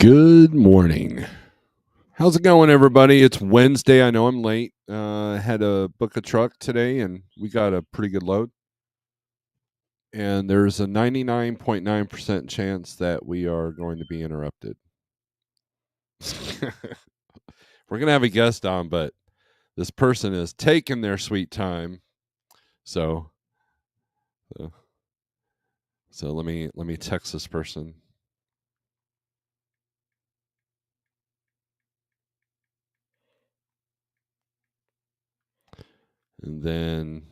Good morning. How's it going, everybody? It's Wednesday. I know I'm late. Had to book a truck today, and we got a pretty good load. And there's a 99.9% chance that we are going to be interrupted. We're going to have a guest on, but this person is taking their sweet time. So let me text this person. And then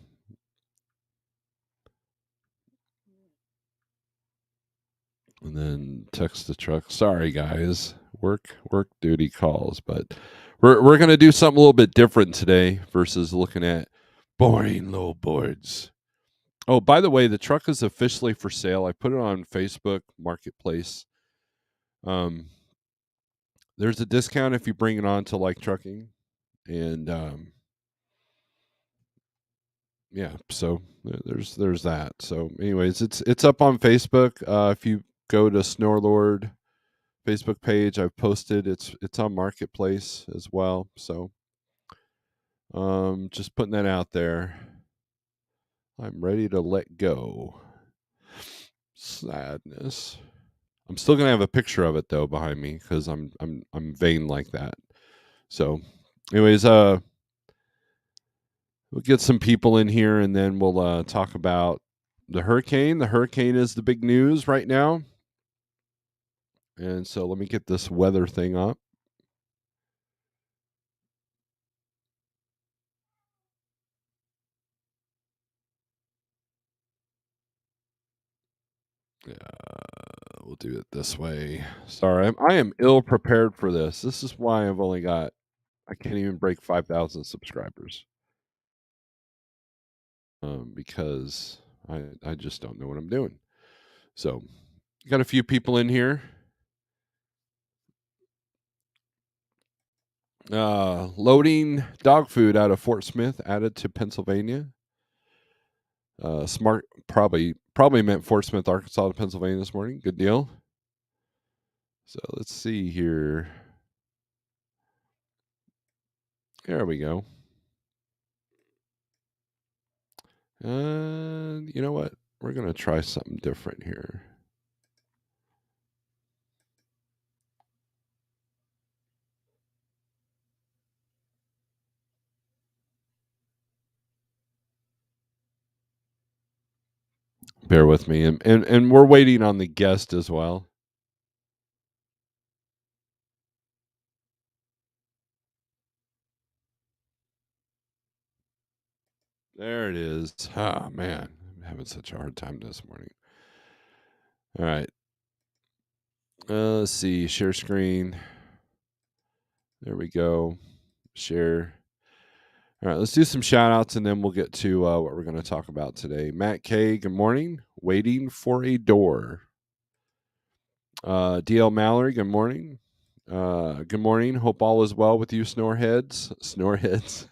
text the truck. Sorry, guys. Work duty calls, but we're gonna do something a little bit different today versus looking at boring low boards. Oh, by the way, the truck is officially for sale. I put it on Facebook Marketplace. There's a discount if you bring it on to Like Trucking, and yeah, so there's that. So, anyways, it's up on Facebook. If you go to Snorelord Facebook page, I've posted. It's on Marketplace as well. So, just putting that out there. I'm ready to let go. Sadness. I'm still gonna have a picture of it though behind me because I'm vain like that. So, anyways, we'll get some people in here and then we'll talk about the hurricane. The hurricane is the big news right now. And so let me get this weather thing up. Yeah, we'll do it this way. Sorry, I am ill prepared for this. This is why I can't even break 5,000 subscribers. Because I just don't know what I'm doing. So, got a few people in here. Loading dog food out of Fort Smith added to Pennsylvania. Smart probably meant Fort Smith, Arkansas to Pennsylvania this morning. Good deal. So let's see here. There we go. And you know what? We're gonna try something different here. Bear with me, and we're waiting on the guest as well. There it is. Oh man, I'm having such a hard time this morning. All right. Let's see. Share screen. There we go. Share. All right, let's do some shout outs and then we'll get to what we're going to talk about today. Matt K, good morning. Waiting for a door. DL Mallory, good morning. Good morning. Hope all is well with you, Snoreheads. Snoreheads.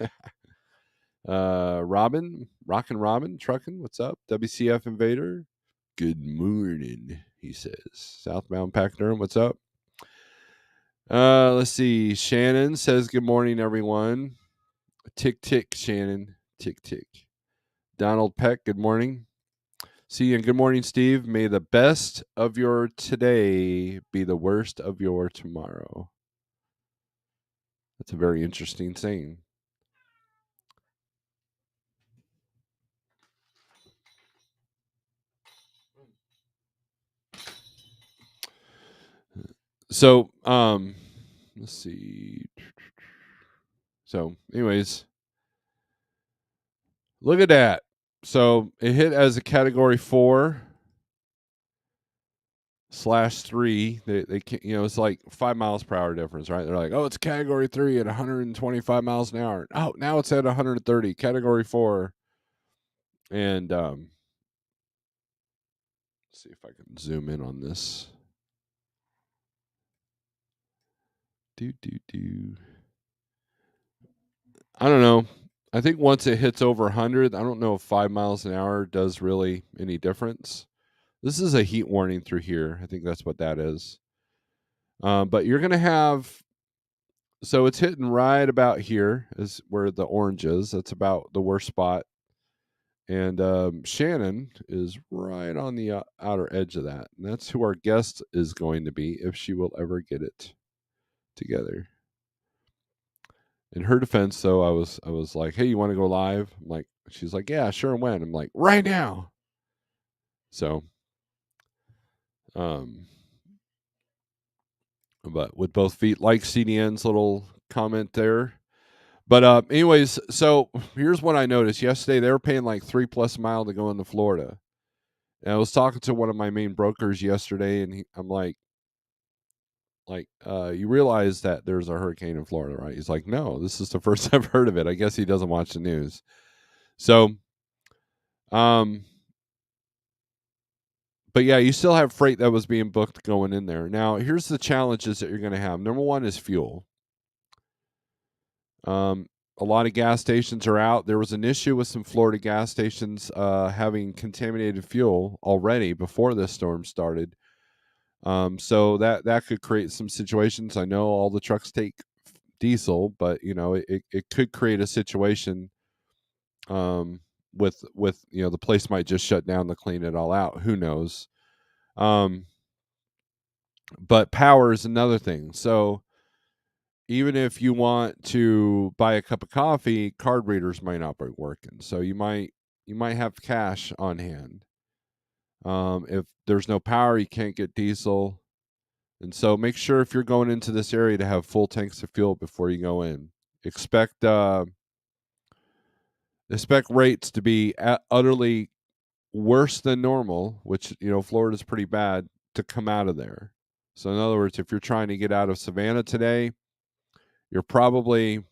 Robin, Rockin' Robin, Truckin', what's up? WCF Invader, good morning, he says. Southbound Pachyderm, what's up? Let's see. Shannon says, good morning, everyone. Tick, tick, Shannon. Tick, tick. Donald Peck, good morning. See, and good morning, Steve. May the best of your today be the worst of your tomorrow. That's a very interesting saying. So, let's see. So, anyways, look at that. So it hit as a category 4/3. They can't, it's like 5 miles per hour difference, right? They're like, oh, it's category 3 at 125 miles an hour. Oh, now it's at 130. Category 4. And let's see if I can zoom in on this. I don't know. I think once it hits over 100, I don't know if 5 miles an hour does really any difference. This is a heat warning through here. I think that's what that is. But you're going to have, so it's hitting right about here is where the orange is. That's about the worst spot. And Shannon is right on the outer edge of that. And that's who our guest is going to be if she will ever get it together. In her defense, though, I was like, "Hey, you want to go live?" I'm like, she's like, "Yeah, sure." When I'm like, "Right now." So, um, but with both feet, like CDN's little comment there. But anyways, so here's what I noticed yesterday. They were paying like 3+ mile to go into Florida. And I was talking to one of my main brokers yesterday, and I'm like, you realize that there's a hurricane in Florida, right? He's like, no, this is the first I've heard of it. I guess he doesn't watch the news. So, um, but yeah, you still have freight that was being booked going in there. Now, here's the challenges that you're going to have. Number one is fuel. Um, a lot of gas stations are out. There was an issue with some Florida gas stations having contaminated fuel already before this storm started. So that could create some situations. I know all the trucks take diesel, but it could create a situation um, with the place might just shut down to clean it all out. Who knows? Um, but power is another thing. So even if you want to buy a cup of coffee, card readers might not be working. So you might have cash on hand. If there's no power, you can't get diesel. And so make sure if you're going into this area to have full tanks of fuel before you go in. Expect expect rates to be utterly worse than normal, which Florida's pretty bad, to come out of there. So in other words, if you're trying to get out of Savannah today, you're probably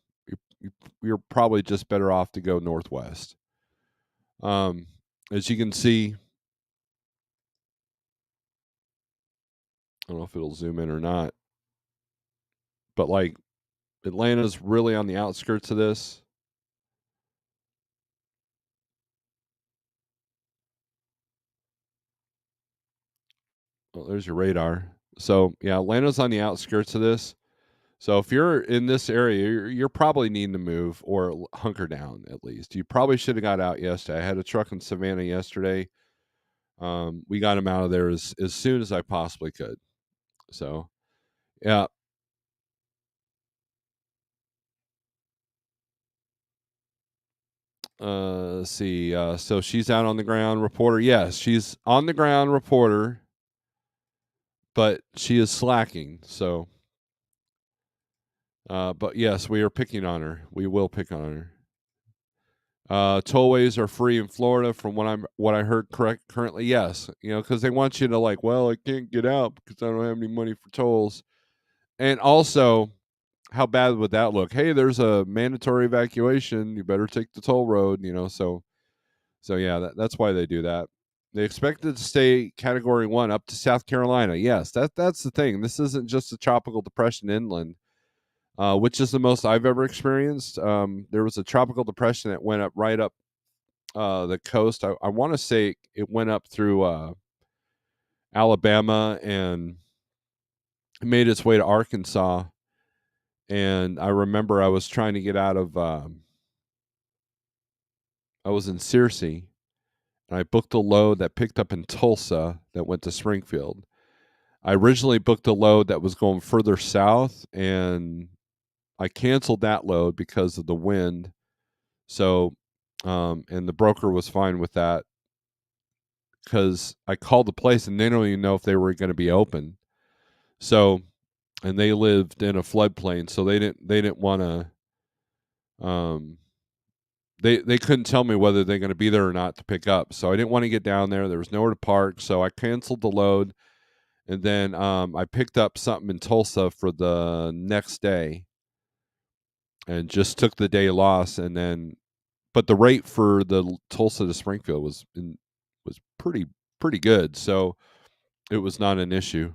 you're probably just better off to go northwest. Um, as you can see, I don't know if it'll zoom in or not, but like Atlanta's really on the outskirts of this. Well, there's your radar. So yeah, Atlanta's on the outskirts of this. So if you're in this area, you're probably needing to move or hunker down at least. You probably should have got out yesterday. I had a truck in Savannah yesterday. We got him out of there as soon as I possibly could. So yeah. Let's see. So she's out on the ground reporter. Yes, she's on the ground reporter, but she is slacking. So, but yes, we are picking on her. We will pick on her. Tollways are free in Florida, from what I heard currently. Yes, because they want you to like, well, I can't get out because I don't have any money for tolls. And also, how bad would that look? Hey, there's a mandatory evacuation. You better take the toll road. So yeah, that's why they do that. They expected to stay Category 1 up to South Carolina. Yes, that's the thing. This isn't just a tropical depression inland, which is the most I've ever experienced. There was a tropical depression that went up right up the coast. I want to say it went up through Alabama and made its way to Arkansas. And I remember I was trying to get out of. I was in Searcy, and I booked a load that picked up in Tulsa that went to Springfield. I originally booked a load that was going further south, and I canceled that load because of the wind. So, and the broker was fine with that because I called the place and they don't even know if they were going to be open. So, and they lived in a floodplain, so they didn't want to. They couldn't tell me whether they're going to be there or not to pick up. So I didn't want to get down there. There was nowhere to park, so I canceled the load. And then I picked up something in Tulsa for the next day, and just took the day loss. And then, but the rate for the Tulsa to Springfield was pretty good, so it was not an issue.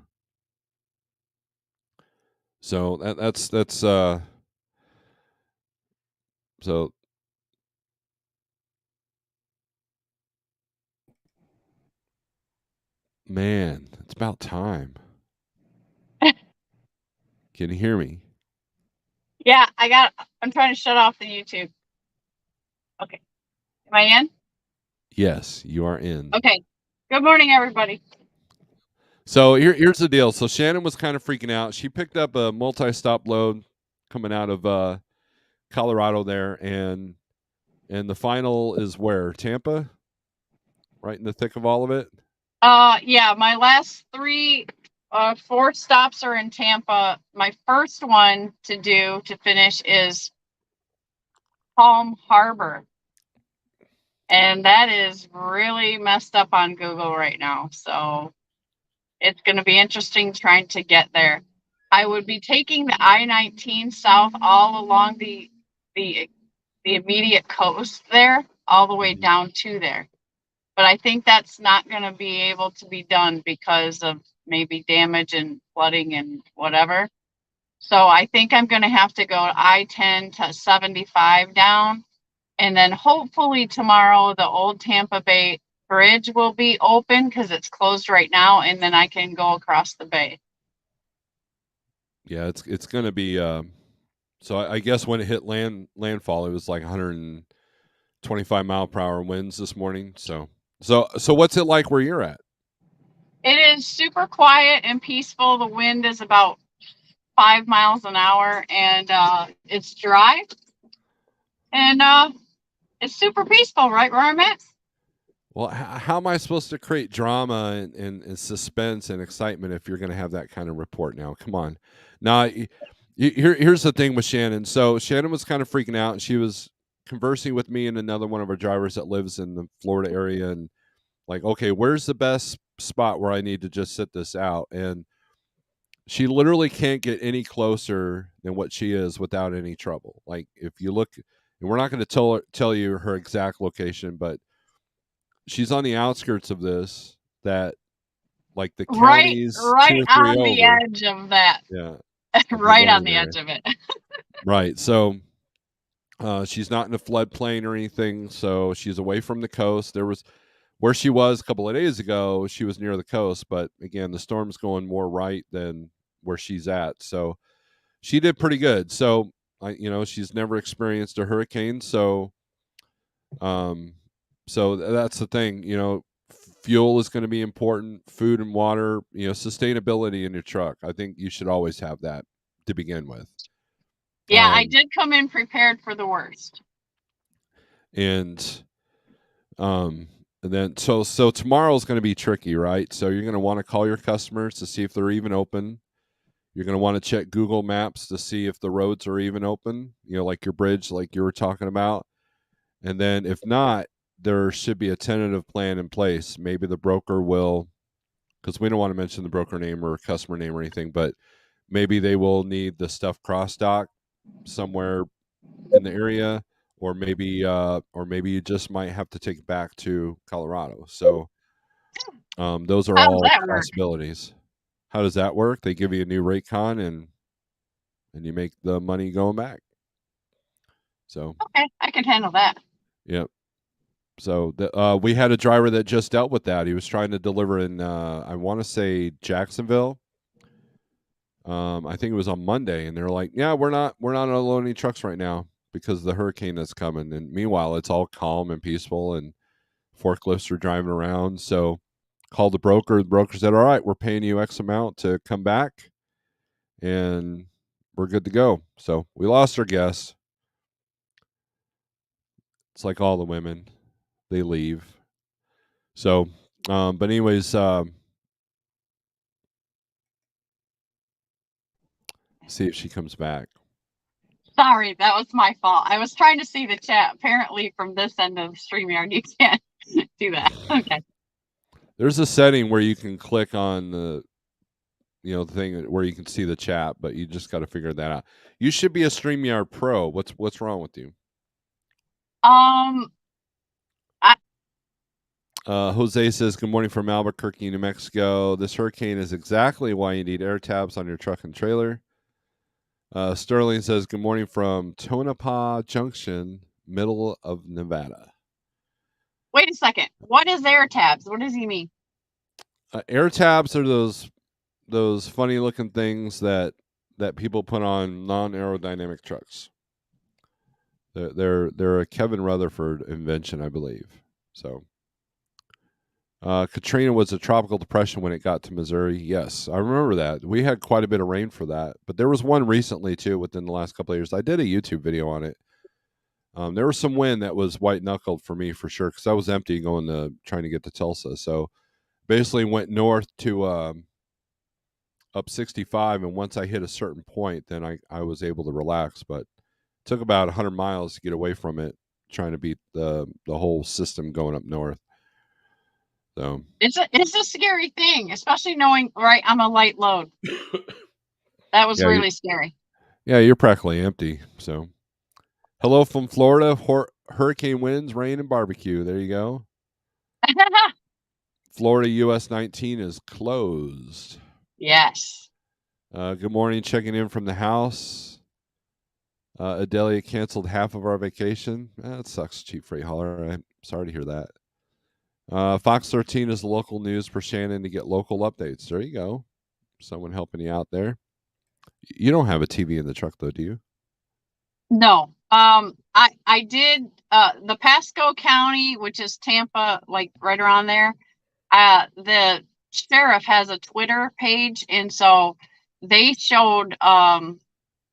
So that's so man, it's about time. Can you hear me? Yeah, I'm trying to shut off the YouTube. Okay. Am I in? Yes, you are in. Okay. Good morning, everybody. So here's the deal. So Shannon was kind of freaking out. She picked up a multi-stop load coming out of Colorado there, and the final is where? Tampa? Right in the thick of all of it? Yeah, my last four stops are in Tampa. My first one to finish is Palm Harbor. And that is really messed up on Google right now. So it's going to be interesting trying to get there. I would be taking the I-19 south all along the immediate coast there, all the way down to there. But I think that's not going to be able to be done because of maybe damage and flooding and whatever. So I think I'm going to have to go I-10 to 75 down. And then hopefully tomorrow the old Tampa Bay bridge will be open because it's closed right now. And then I can go across the bay. Yeah, it's going to be. So I guess when it hit landfall, it was like 125-mile-per-hour winds this morning. So what's it like where you're at? It is super quiet and peaceful. The wind is about 5 miles an hour, and it's dry, and it's super peaceful right where I'm at. Well, how am I supposed to create drama and suspense and excitement if you're going to have that kind of report now? Come on. Now, here's the thing with Shannon. So Shannon was kind of freaking out, and she was conversing with me and another one of our drivers that lives in the Florida area, and like, okay, where's the best spot where I need to just sit this out? And she literally can't get any closer than what she is without any trouble. Like if you look, and we're not going to tell you her exact location, but she's on the outskirts of this, that like the counties two Right or three on the over. edge of that. Yeah, of the Right on warning the area. edge of it. Right. So she's not in a floodplain or anything. So she's away from the coast. There was where she was a couple of days ago. She was near the coast, but again, the storm's going more right than where she's at. So she did pretty good. So she's never experienced a hurricane. Um, so that's the thing. Fuel is going to be important. Food and water. Sustainability in your truck. I think you should always have that to begin with. Yeah, I did come in prepared for the worst. And then so tomorrow is going to be tricky, right? So you're going to want to call your customers to see if they're even open. You're going to want to check Google Maps to see if the roads are even open, like your bridge, like you were talking about. And then if not, there should be a tentative plan in place. Maybe the broker will, because we don't want to mention the broker name or customer name or anything, but maybe they will need the stuff cross dock somewhere in the area, or maybe you just might have to take it back to Colorado. So those are How does all that work? possibilities. How does that work? They give you a new rate con, and you make the money going back. So Okay, I can handle that. yep. So we had a driver that just dealt with that. He was trying to deliver in I want to say Jacksonville. I think it was on Monday, and they're like, "Yeah, we're not unloading trucks right now because of the hurricane that's coming." And meanwhile, it's all calm and peaceful, and forklifts are driving around. So called the broker. The broker said, "All right, we're paying you X amount to come back, and we're good to go." So we lost our guest. It's like all the women, they leave. So, but anyways, see if she comes back. Sorry, that was my fault. I was trying to see the chat. Apparently, from this end of StreamYard, you can't do that. Okay. There's a setting where you can click on the thing where you can see the chat, but you just got to figure that out. You should be a StreamYard Pro. What's wrong with you? Um, I, Jose says, "Good morning from Albuquerque, New Mexico. This hurricane is exactly why you need air tabs on your truck and trailer." Sterling says, "Good morning from Tonopah Junction, middle of Nevada." wait a second. What is air tabs? What does he mean? Air tabs are those funny looking things that that people put on non-aerodynamic trucks. They're a Kevin Rutherford invention, I believe. So, Katrina was a tropical depression when it got to Missouri. Yes, I remember that. We had quite a bit of rain for that, but there was one recently too within the last couple of years. I did a YouTube video on it. There was some wind that was white knuckled for me for sure because I was empty going to trying to get to Tulsa. So basically went north to up 65, and once I hit a certain point, then I was able to relax. But it took about 100 miles to get away from it, trying to beat the whole system going up north. So it's a scary thing, especially knowing right I'm a light load. That was really scary. Yeah, you're practically empty. So hello from Florida. Hurricane winds, rain, and barbecue. There you go. Florida US 19 is closed. Yes. Good morning. Checking in from the house. Adelia canceled half of our vacation. That sucks, cheap freight hauler. I'm sorry to hear that. Fox 13 is the local news for Shannon to get local updates. There you go. Someone helping you out there. You don't have a TV in the truck, though, do you? No. I did the Pasco County, which is Tampa, like right around there. The sheriff has a Twitter page, and so they showed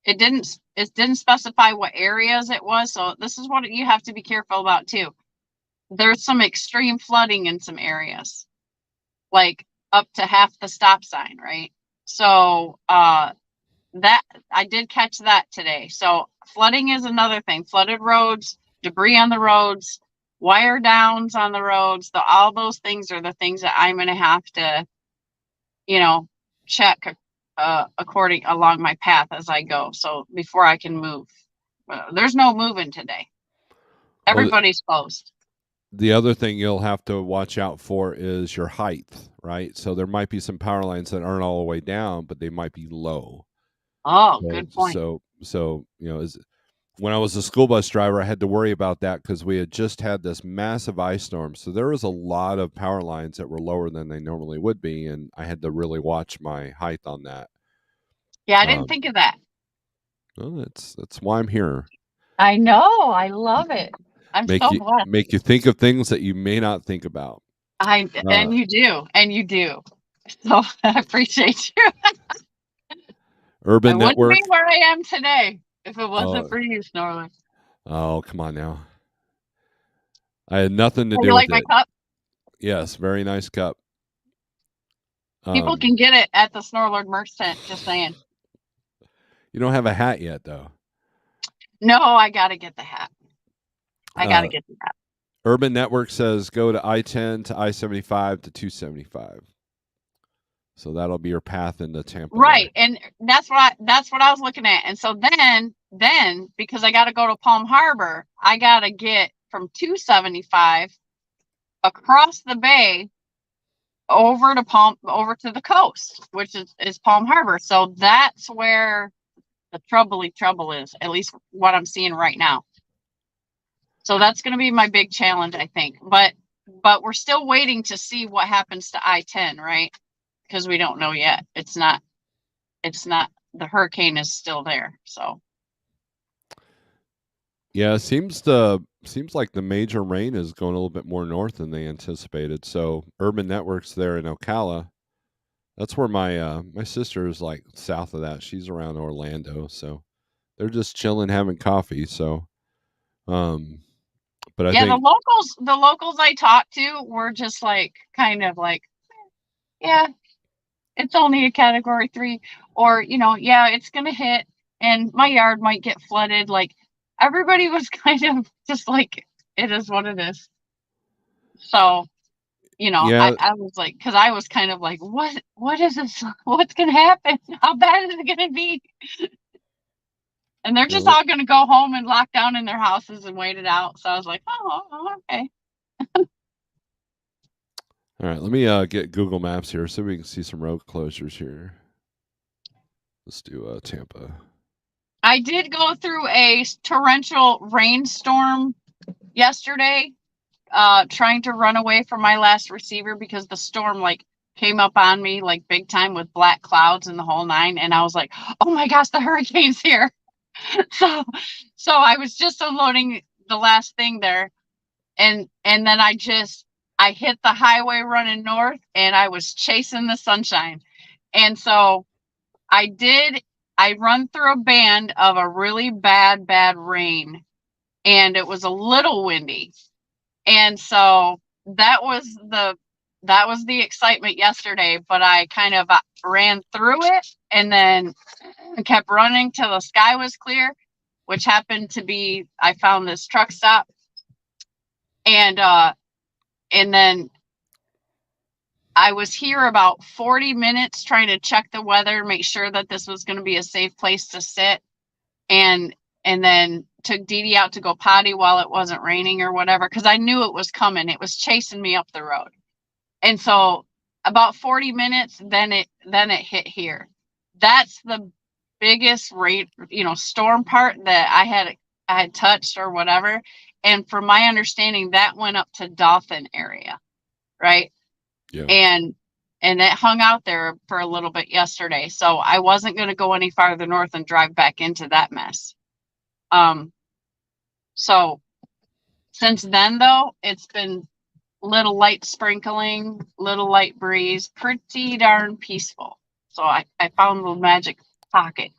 it didn't specify what areas it was. So this is what you have to be careful about too. There's some extreme flooding in some areas, like up to half the stop sign, right? So that I did catch that today. So flooding is another thing. Flooded roads, debris on the roads, wire downs on the roads. All those things are the things that I'm going to have to, check according along my path as I go. So before I can move, there's no moving today. Everybody's closed. The other thing you'll have to watch out for is your height, right? So there might be some power lines that aren't all the way down, but they might be low. Oh, good point. So when I was a school bus driver, I had to worry about that because we had just had this massive ice storm. So there was a lot of power lines that were lower than they normally would be, and I had to really watch my height on that. Yeah, I didn't think of that. Well, that's why I'm here. I know. I love it. I'm so blessed. Make you think of things that you may not think about. And you do. So I appreciate you. Urban Network. Wouldn't be where I am today if it wasn't for you, Snorelord. Oh, come on now. I had nothing to do you with like my cup? Yes, very nice cup. People can get it at the Snorelord merch tent, just saying. You don't have a hat yet, though. No, I got to get the hat. Urban Network says go to I-10 to I-75 to 275. So that'll be your path into Tampa. Right, there. And that's what I was looking at. And so then because I got to go to Palm Harbor, I got to get from 275 across the bay over to the coast, which is Palm Harbor. So that's where the trouble is, at least what I'm seeing right now. So that's going to be my big challenge, I think. But we're still waiting to see what happens to I-10, right? Because we don't know yet. It's not the hurricane is still there. So yeah, it seems like the major rain is going a little bit more north than they anticipated. So Urban Network's there in Ocala. That's where my sister is, like south of that. She's around Orlando, so they're just chilling, having coffee. So, but I think the locals I talked to were just like kind of like, yeah, it's only a category 3, or yeah, it's gonna hit, and my yard might get flooded. Like everybody was kind of just like, it is what it is. So. yeah. I was like, because I was kind of like, what is this? What's going to happen? How bad is it going to be? And they're just all going to go home and lock down in their houses and wait it out. So I was like, oh okay. All right, let me get Google Maps here so we can see some road closures here. Let's do Tampa. I did go through a torrential rainstorm yesterday, trying to run away from my last receiver because the storm like came up on me like big time with black clouds and the whole nine, and I was like, oh my gosh, the hurricane's here. so so I was just unloading the last thing there, and then I hit the highway running north, and I was chasing the sunshine. And so I run through a band of a really bad rain, and it was a little windy. And so that was the excitement yesterday, but I kind of ran through it and then kept running till the sky was clear, which happened to be, I found this truck stop. And then I was here about 40 minutes trying to check the weather, make sure that this was going to be a safe place to sit. And then took Dee Dee out to go potty while it wasn't raining or whatever, because I knew it was coming. It was chasing me up the road. And so about 40 minutes, then it hit here. That's the biggest rate, storm part that I had touched or whatever. And from my understanding, that went up to Dothan area, right? Yeah. And it hung out there for a little bit yesterday. So I wasn't going to go any farther north and drive back into that mess. So since then, though, it's been little light sprinkling, little light breeze, pretty darn peaceful. So I found the magic pocket.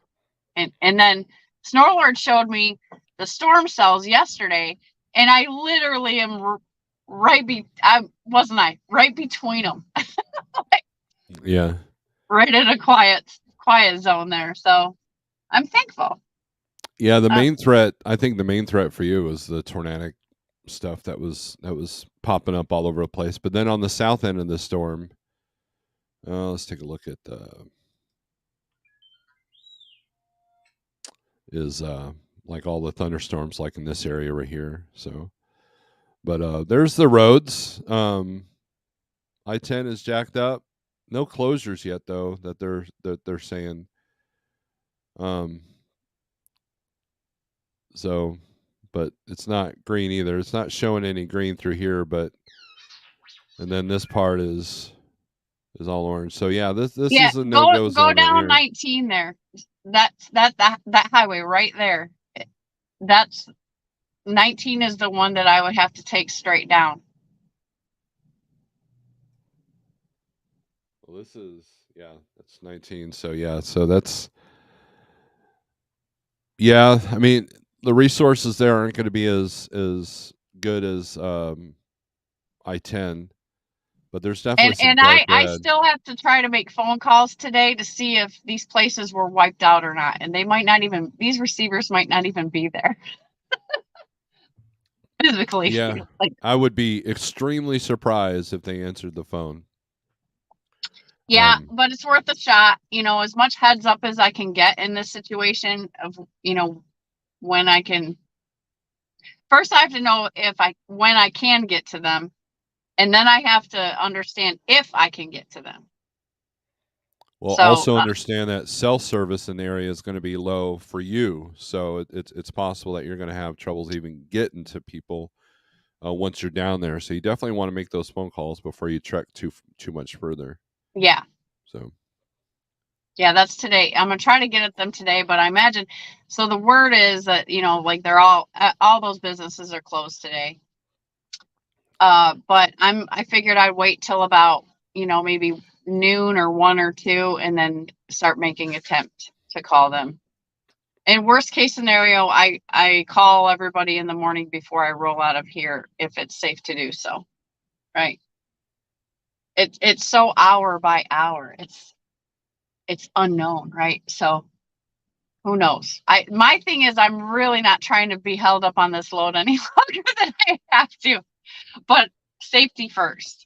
And then Snorelord showed me the storm cells yesterday, and I literally am right between them. Yeah. Right in a quiet zone there. So I'm thankful. Yeah, the main threat, I think the main threat for you was the tornadic stuff that was popping up all over the place. But then on the south end of the storm, let's take a look at like all the thunderstorms like in this area right here. So, but there's the roads. I-10 is jacked up. No closures yet though that they're saying. So, but it's not green either. It's not showing any green through here, but and then this part is all orange. So yeah, this is a no-go zone. Go down right here. 19 there. That's that highway right there. That's 19 is the one that I would have to take straight down. Well, this is that's 19. So that's I mean, the resources there aren't going to be as good as I-10, but there's definitely some dark I red. still have to try to make phone calls today to see if these places were wiped out or not, and they might not even, these receivers might not even be there. Physically. Yeah, like, I would be extremely surprised if they answered the phone. Yeah, but it's worth a shot. As much heads up as I can get in this situation of, when I can. First, I have to know when I can get to them, and then I have to understand if I can get to them. Well, so, also understand that cell service in the area is going to be low for you, so it's possible that you're going to have troubles even getting to people once you're down there. So you definitely want to make those phone calls before you trek too much further. Yeah. So. Yeah, that's today. I'm gonna try to get at them today, but I imagine. So the word is that like they're all those businesses are closed today. But I figured I'd wait till about maybe noon or 1 or 2, and then start making attempt to call them. In worst case scenario, I call everybody in the morning before I roll out of here if it's safe to do so. Right. It's so hour by hour. It's unknown, right? So who knows? My thing is I'm really not trying to be held up on this load any longer than I have to. But safety first.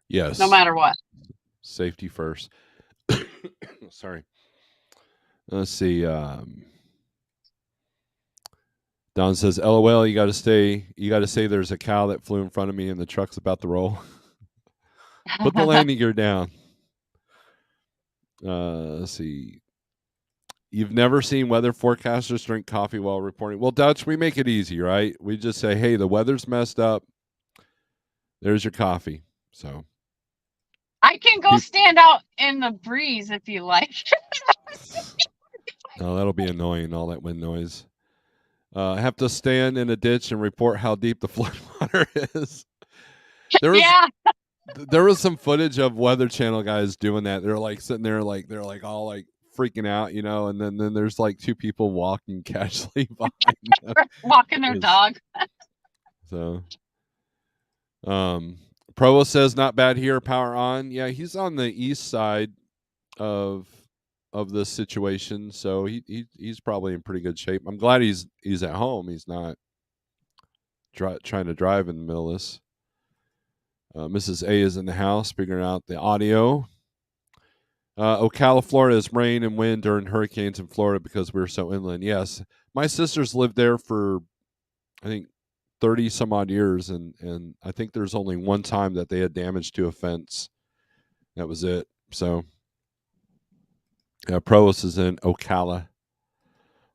Yes. No matter what. Safety first. Sorry. Let's see. Don says, "LOL, you got to say there's a cow that flew in front of me and the truck's about to roll." Put the landing gear down. Let's see. You've never seen weather forecasters drink coffee while reporting. Well, Dutch, we make it easy, right? We just say, hey, the weather's messed up. There's your coffee. So I can go stand out in the breeze if you like. No, that'll be annoying. All that wind noise. I have to stand in a ditch and report how deep the floodwater is. There was Yeah. there was some footage of Weather Channel guys doing that. They're like sitting there, like they're like all like freaking out, and then there's like two people walking casually behind them. Walking It their was, dog. so, Provo says not bad here. Power on. Yeah, he's on the east side of this situation, so he's probably in pretty good shape. I'm glad he's at home. He's not trying to drive in the middle of this. Mrs. A is in the house figuring out the audio. Ocala, Florida is rain and wind during hurricanes in Florida because we're so inland. Yes, my sisters lived there for I think 30 some odd years, and I think there's only one time that they had damage to a fence. That was it. So, yeah, Provost is in Ocala. A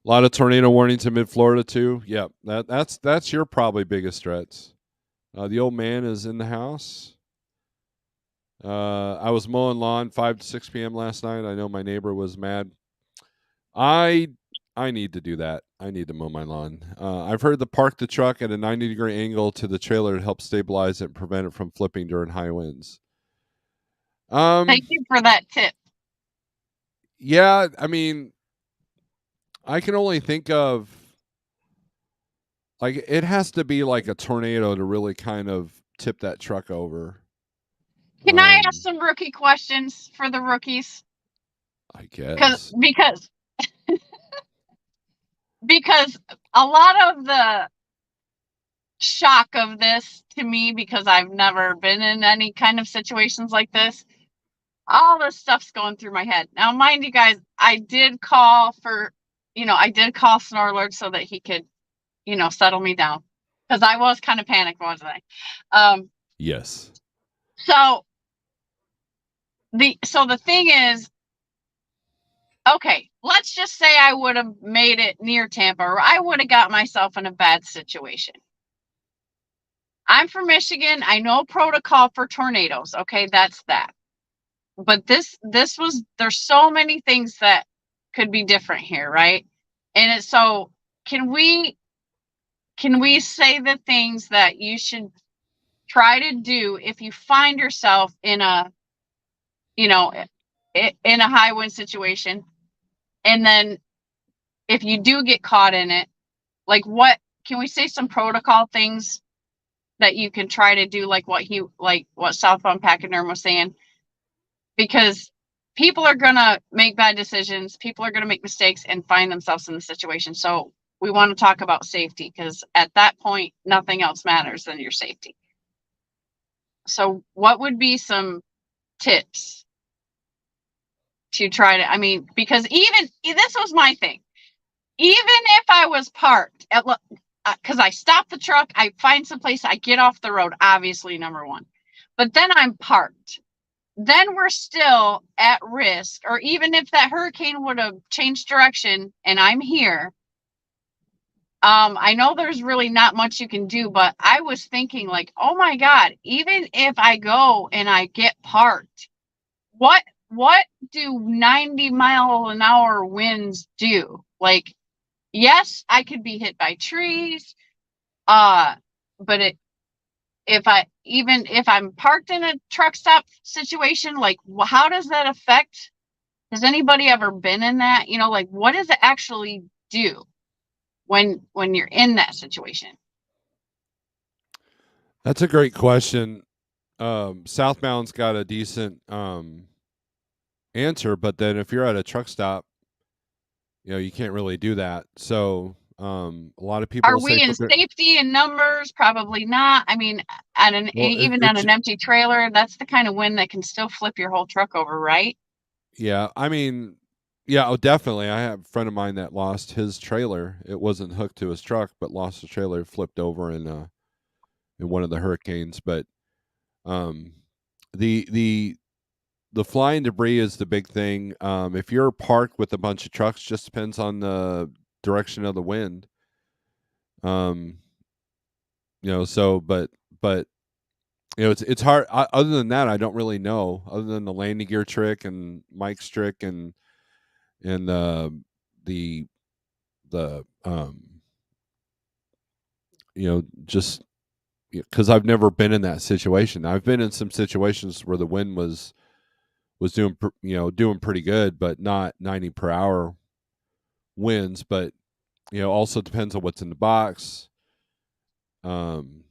lot of tornado warnings in mid Florida too. Yeah, that's your probably biggest threats. The old man is in the house. I was mowing lawn 5 to 6 p.m. last night. I know my neighbor was mad. I I need to do that. I need to mow my lawn. I've heard to park the truck at a 90-degree angle to the trailer to help stabilize it and prevent it from flipping during high winds. Thank you for that tip. Yeah, I mean, I can only think of like it has to be like a tornado to really kind of tip that truck over. Can I ask some rookie questions for the rookies? I guess. Because a lot of the shock of this to me, because I've never been in any kind of situations like this, all this stuff's going through my head. Now, mind you guys, I did call Snorelord so that he could, settle me down, because I was kind of panicked, wasn't I? Yes. So the thing is, okay, let's just say I would have made it near Tampa, or I would have got myself in a bad situation. I'm from Michigan. I know protocol for tornadoes. Okay, that's that. But there's so many things that could be different here, right? And so can we say the things that you should try to do if you find yourself in a high wind situation, and then if you do get caught in it, like what can we say some protocol things that you can try to do, like what Southbound Pachyderm was saying, because people are gonna make bad decisions, people are gonna make mistakes and find themselves in the situation. So we want to talk about safety, because at that point, nothing else matters than your safety. So what would be some tips to try to, because even this was my thing. Even if I was parked at, because I stop the truck, I find some place, I get off the road, obviously, number one. But then I'm parked. Then we're still at risk. Or even if that hurricane would have changed direction and I'm here, I know there's really not much you can do, but I was thinking like, oh my God, even if I go and I get parked, what do 90-mile-an-hour winds do? Like, yes, I could be hit by trees, but if I'm parked in a truck stop situation, like how does that affect? Has anybody ever been in that? Like what does it actually do when you're in that situation? That's a great question. Southbound's got a decent answer, but then if you're at a truck stop, you can't really do that. So a lot of people Are will say we in safety in numbers? Probably not. well, Even on an empty trailer, that's the kind of wind that can still flip your whole truck over, right? yeah, yeah, oh, definitely. I have a friend of mine that lost his trailer. It wasn't hooked to his truck, but lost the trailer, flipped over in one of the hurricanes. But um, the flying debris is the big thing. If you're parked with a bunch of trucks, just depends on the direction of the wind. So but it's hard. Other than that, I don't really know. Other than the landing gear trick and Mike's trick and the the just because I've never been in that situation. I've been in some situations where the wind was doing doing pretty good, but not 90 per hour winds. But also depends on what's in the box. Um,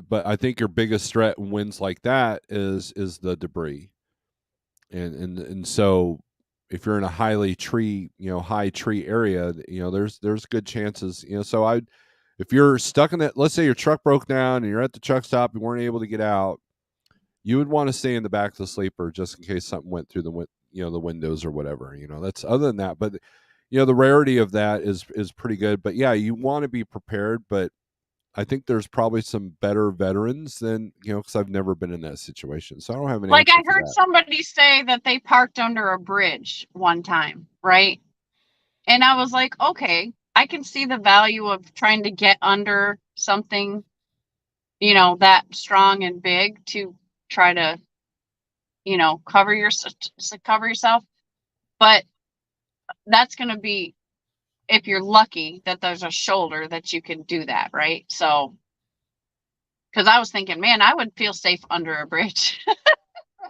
but I think your biggest threat in winds like that is the debris, and so if you're in a high tree area, there's good chances. So if you're stuck in that, let's say your truck broke down and you're at the truck stop and weren't able to get out, you would want to stay in the back of the sleeper just in case something went through the windows or whatever. That's other than that, but the rarity of that is pretty good. But yeah, you want to be prepared, but I think there's probably some better veterans than because I've never been in that situation, so I don't have an Like answer I for heard that. somebody say that they parked under a bridge one time, right? And I was like, okay, I can see the value of trying to get under something, that strong and big to try to, cover yourself. But that's going to be if you're lucky that there's a shoulder that you can do that, right? So, because I was thinking, man, I would feel safe under a bridge,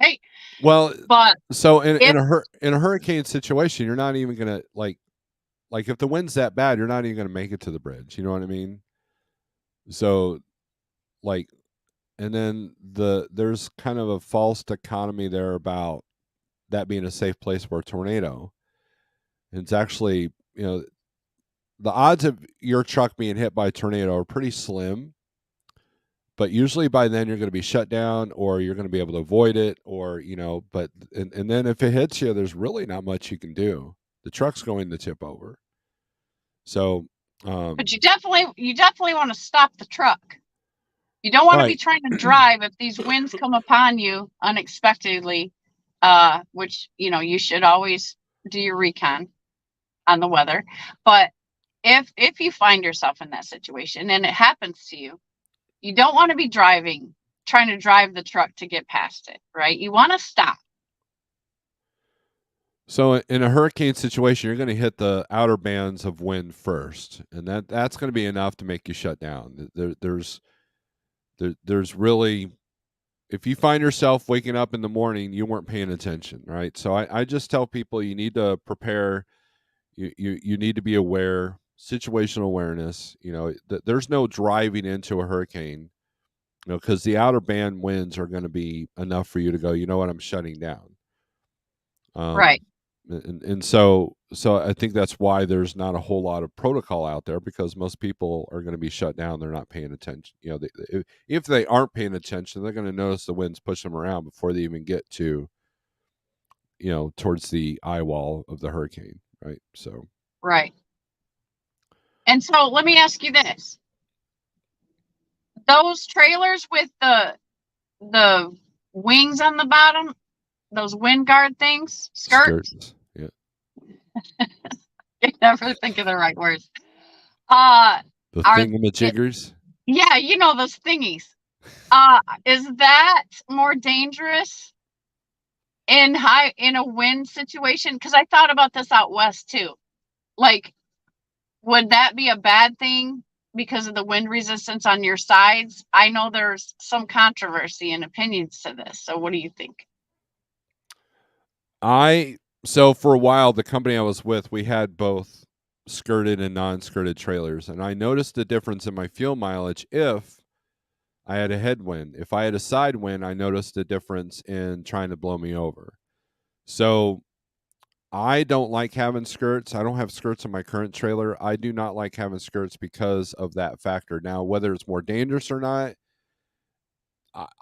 right? Well, But so in if in a hurricane situation, you're not even gonna like if the wind's that bad, you're not even gonna make it to the bridge. You know what I mean? So like, and then there's kind of a false dichotomy there about that being a safe place for a tornado. And it's actually the odds of your truck being hit by a tornado are pretty slim, but usually by then you're going to be shut down or you're going to be able to avoid it, or but and then if it hits you, there's really not much you can do. The truck's going to tip over. So but um you definitely want to stop the truck. You don't want to be right. trying to drive if these winds come upon you unexpectedly, which you should always do your recon on the weather. But if you find yourself in that situation and it happens to you, you don't want to be trying to drive the truck to get past it, right? You want to stop. So in a hurricane situation, you're going to hit the outer bands of wind first, and that's going to be enough to make you shut down. There's really, if you find yourself waking up in the morning, you weren't paying attention, right? So I just tell people you need to prepare. You need to be aware, situational awareness. There's no driving into a hurricane, because the outer band winds are going to be enough for you to go, you know what, I'm shutting down. Right, Um, and so I think that's why there's not a whole lot of protocol out there, because most people are going to be shut down. They're not paying attention. If they aren't paying attention, they're going to notice the winds push them around before they even get to towards the eye wall of the hurricane, right? So right. And so let me ask you this. Those trailers with the wings on the bottom, those wind guard things, skirts. skirts, yeah, I never think of the right words. Uh the are it, thingamajiggers. yeah, those thingies. Is that more dangerous in a wind situation? Because I thought about this out west too. Like, would that be a bad thing because of the wind resistance on your sides? I know there's some controversy and opinions to this. So what do you think? I so for a while, the company I was with, we had both skirted and non-skirted trailers, and I noticed a difference in my fuel mileage if I had a headwind. If I had a side wind, I noticed a difference in trying to blow me over. So I don't like having skirts. I don't have skirts in my current trailer. I do not like having skirts because of that factor. Now, whether it's more dangerous or not,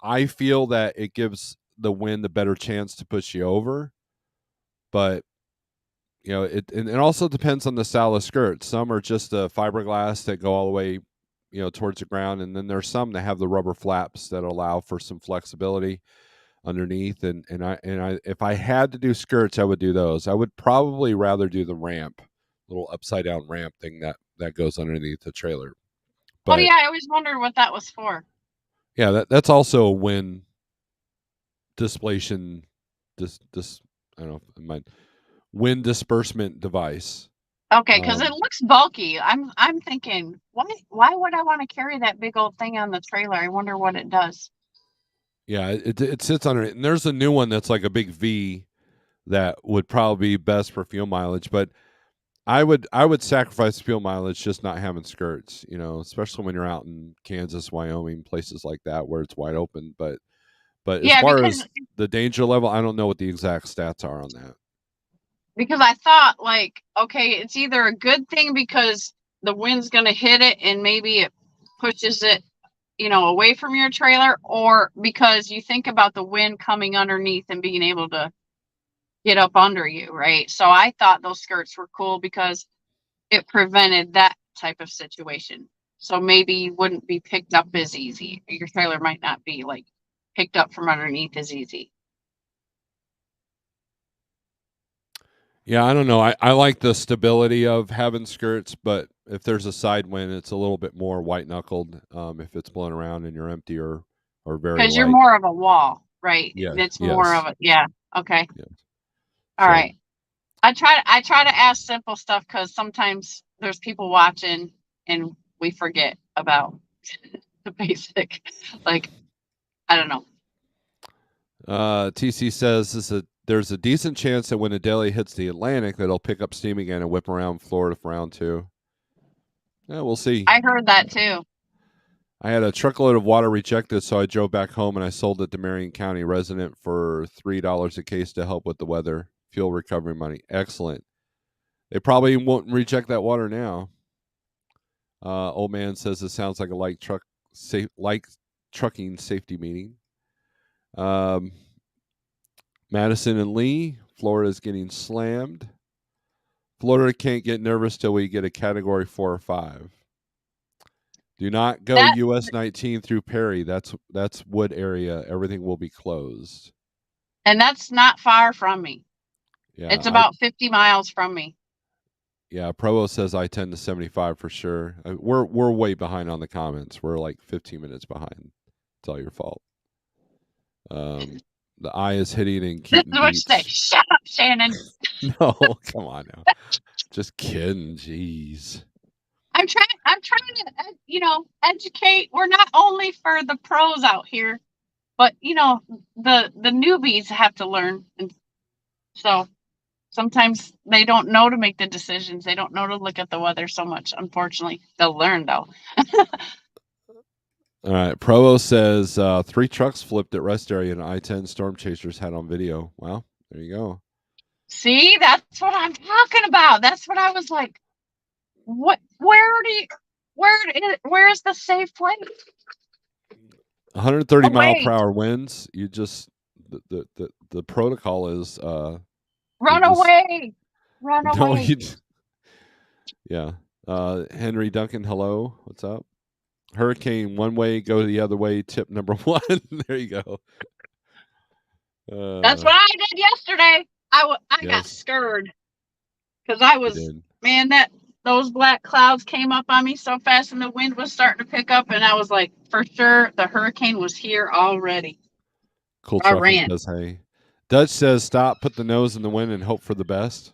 I feel that it gives the wind a better chance to push you over. But it also depends on the style of skirt. Some are just a fiberglass that go all the way towards the ground, and then there's some that have the rubber flaps that allow for some flexibility underneath. And I if I had to do skirts, I would do those. I would probably rather do the ramp, little upside down ramp thing that goes underneath the trailer. Oh But yeah, I always wondered what that was for. Yeah, that's also a wind displacement. This I don't know. My wind disbursement device. Okay, because it looks bulky. I'm thinking, why would I want to carry that big old thing on the trailer? I wonder what it does. Yeah, it sits on it, and there's a new one that's like a big V that would probably be best for fuel mileage. But I would sacrifice fuel mileage just not having skirts. Especially when you're out in Kansas, Wyoming, places like that where it's wide open. But as Yeah, far because as the danger level, I don't know what the exact stats are on that. because I thought like, okay, it's either a good thing because the wind's going to hit it and maybe it pushes it, away from your trailer, or because you think about the wind coming underneath and being able to get up under you, right? So I thought those skirts were cool because it prevented that type of situation. So maybe you wouldn't be picked up as easy. Your trailer might not be like picked up from underneath as easy. Yeah, I don't know. I like the stability of having skirts, but if there's a side wind, it's a little bit more white knuckled. If it's blowing around and you're empty or very Because you're light. more of a wall, right? Yes, It's more of yes, a, yeah. Okay. yes. All So right. I try to ask simple stuff because sometimes there's people watching and we forget about the basic. Like, I don't know. TC says there's a decent chance that when the Delhi hits the Atlantic, that it'll pick up steam again and whip around Florida for round two. Yeah, we'll see. I heard that too. I had a truckload of water rejected, so I drove back home and I sold it to Marion County resident for $3 a case to help with the weather fuel recovery money. Excellent. They probably won't reject that water now. Old man says it sounds like a like trucking safety meeting. Um, Madison and Lee, Florida's getting slammed. Florida can't get nervous till we get a category 4 or 5. Do not go That US 19 through Perry. That's wood area. Everything will be closed. and that's not far from me. Yeah, It's about 50 miles from me. Provo says I 10 to 75 for sure. We're way behind on the comments. We're like 15 minutes behind. It's all your fault. The eye is hitting and This Keaton is what you say. beats. Shut up, Shannon. No, come on now. Just kidding. Jeez. I'm trying to educate. We're not only for the pros out here, but the newbies have to learn. And so sometimes they don't know to make the decisions. They don't know to look at the weather so much, unfortunately. They'll learn though. All right. Provo says 3 trucks flipped at rest area and I-10 storm chasers had on video. Wow. There you go. See, that's what I'm talking about. That's what I was like. What? Where's the safe place? 130 Oh mile per wait, hour winds. You just the protocol is you run just away, run no away. you yeah. Henry Duncan, hello. What's up? Hurricane one way, go the other way. Tip number 1. There you go. That's Uh what I did yesterday. I got yes, scared because I you was, did. man, that those black clouds came up on me so fast and the wind was starting to pick up and I was like, for sure the hurricane was here already. Cool I trucking ran. says hey. Dutch says stop, put the nose in the wind and hope for the best.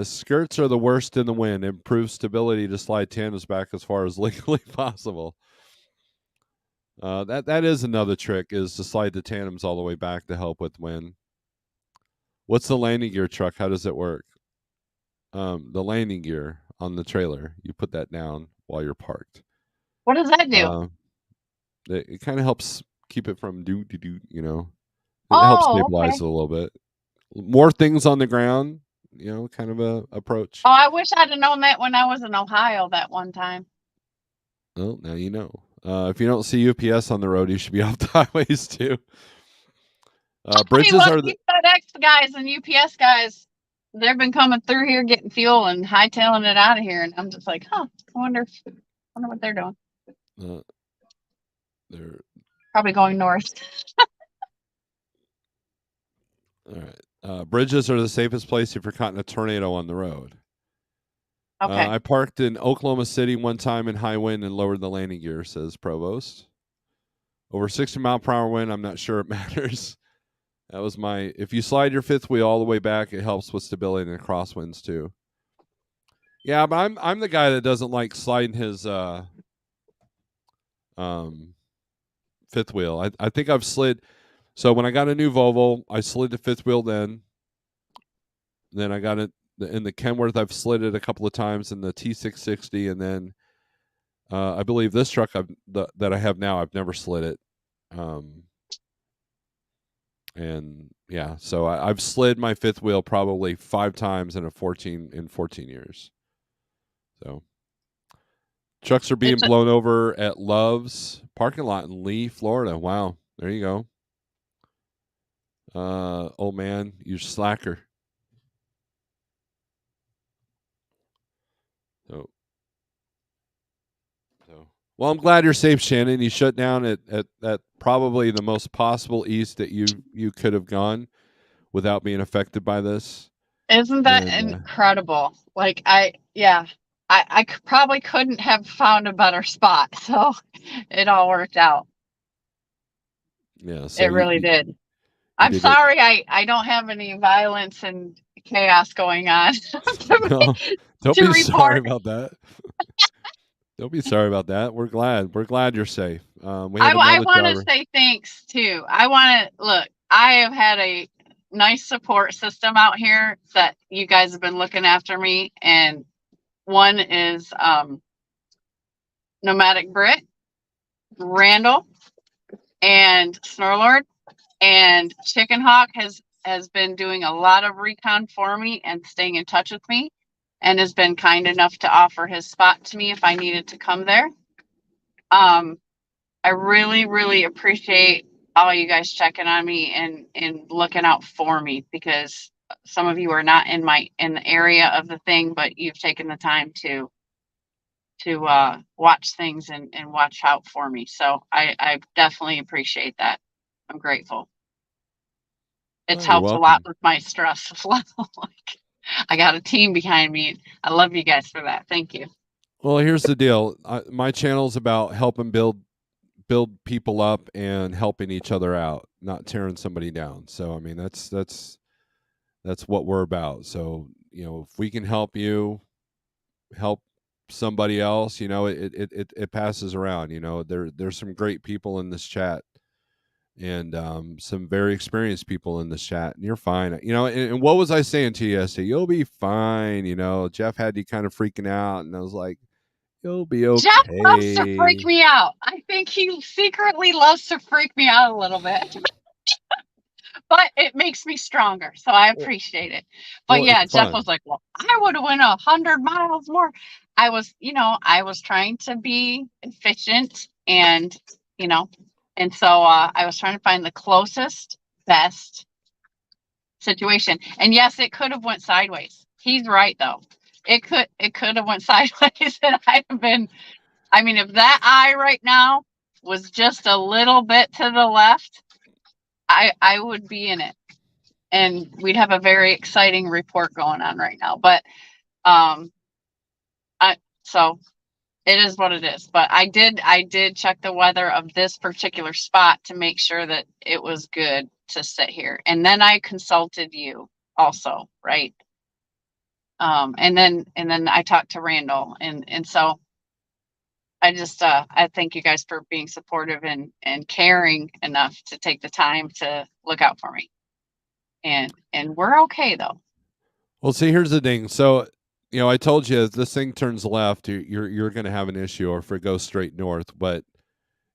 Skirts are the worst in the wind. Improve stability to slide tandems back as far as legally possible. That is another trick is to slide the tandems all the way back to help with wind. What's the landing gear truck? How does it work? The landing gear on the trailer. You put that down while you're parked. What does that do? Uh, it kind of helps keep it from do. It helps Oh, okay. stabilize it a little bit. More things on the ground. Kind of a approach. Oh, I wish I'd have known that when I was in Ohio that one time. Well, now you know. If you don't see UPS on the road, you should be off the highways too. I mean, Bridges well, are the these FedEx guys and UPS guys, they've been coming through here getting fuel and hightailing it out of here, and I'm just like, huh, I wonder what they're doing. uh, they're Probably going north. all right. Bridges are the safest place if you're caught in a tornado on the road. Okay. I parked in Oklahoma City one time in high wind and lowered the landing gear, says Provost. Over 60-mile-per-hour wind, I'm not sure it matters. That was my. If you slide your fifth wheel all the way back, it helps with stability in crosswinds too. Yeah, but I'm the guy that doesn't like sliding his um fifth wheel. I think I've slid. So when I got a new Volvo, I slid the fifth wheel. Then I got it in the Kenworth. I've slid it a couple of times in the T660, and then I believe this truck that I have now, I've never slid it. And yeah, so I've slid my fifth wheel probably 5 times in 14 years. So trucks are being It's a, blown over at Love's parking lot in Lee, Florida. Wow, there you go. Old man, you slacker. So, well, I'm glad you're safe, Shannon. You shut down at probably the most possible east that you could have gone without being affected by this. isn't that And incredible? Like yeah, probably couldn't have found a better spot. So it all worked out. yeah, so It really did. you I'm did get sorry I don't have any violence and chaos going on no. Don't to be sorry report. about that. Don't be sorry about that. We're glad. We're glad you're safe. We I, have I another want to driver. say thanks too. I want to look. I have had a nice support system out here that you guys have been looking after me, and one is Nomadic Brit, Randall, and Snorelord, and Chicken Hawk has been doing a lot of recon for me and staying in touch with me, and has been kind enough to offer his spot to me if I needed to come there. I really, really appreciate all you guys checking on me and looking out for me, because some of you are not in the area of the thing, but you've taken the time to watch things and watch out for me. So I definitely appreciate that. I'm grateful. Oh, It's you're helped a lot welcome. with my stress level. Like, I got a team behind me. I love you guys for that. Thank you. Well, here's the deal. My channel's about helping build people up and helping each other out, not tearing somebody down. So I mean, that's what we're about. So if we can help you help somebody else, it passes around. There's some great people in this chat, and some very experienced people in this chat, and you're fine. And what was I saying to you yesterday? You'll be fine. Jeff had you kind of freaking out, and I was like, you'll be Jeff loves to freak okay. me out. I think he secretly loves to freak me out a little bit. But it makes me stronger, so I Well, appreciate it. But well, yeah, it's Jeff fun. was like, "Well, I would have went 100 miles more." I was trying to be efficient, you know, and so I was trying to find the closest, best situation. And yes, it could have went sideways. He's right though. It could have went sideways, and I'd have been. I mean, if that eye right now was just a little bit to the left, I would be in it, and we'd have a very exciting report going on right now. But um, I so it is what it is. But I did check the weather of this particular spot to make sure that it was good to sit here, and then I consulted you also, right? And then I talked to Randall, and so I thank you guys for being supportive and caring enough to take the time to look out for me. And we're okay though. Well, see, here's the thing. So, I told you if this thing turns left, you're going to have an issue, or if it goes straight north. But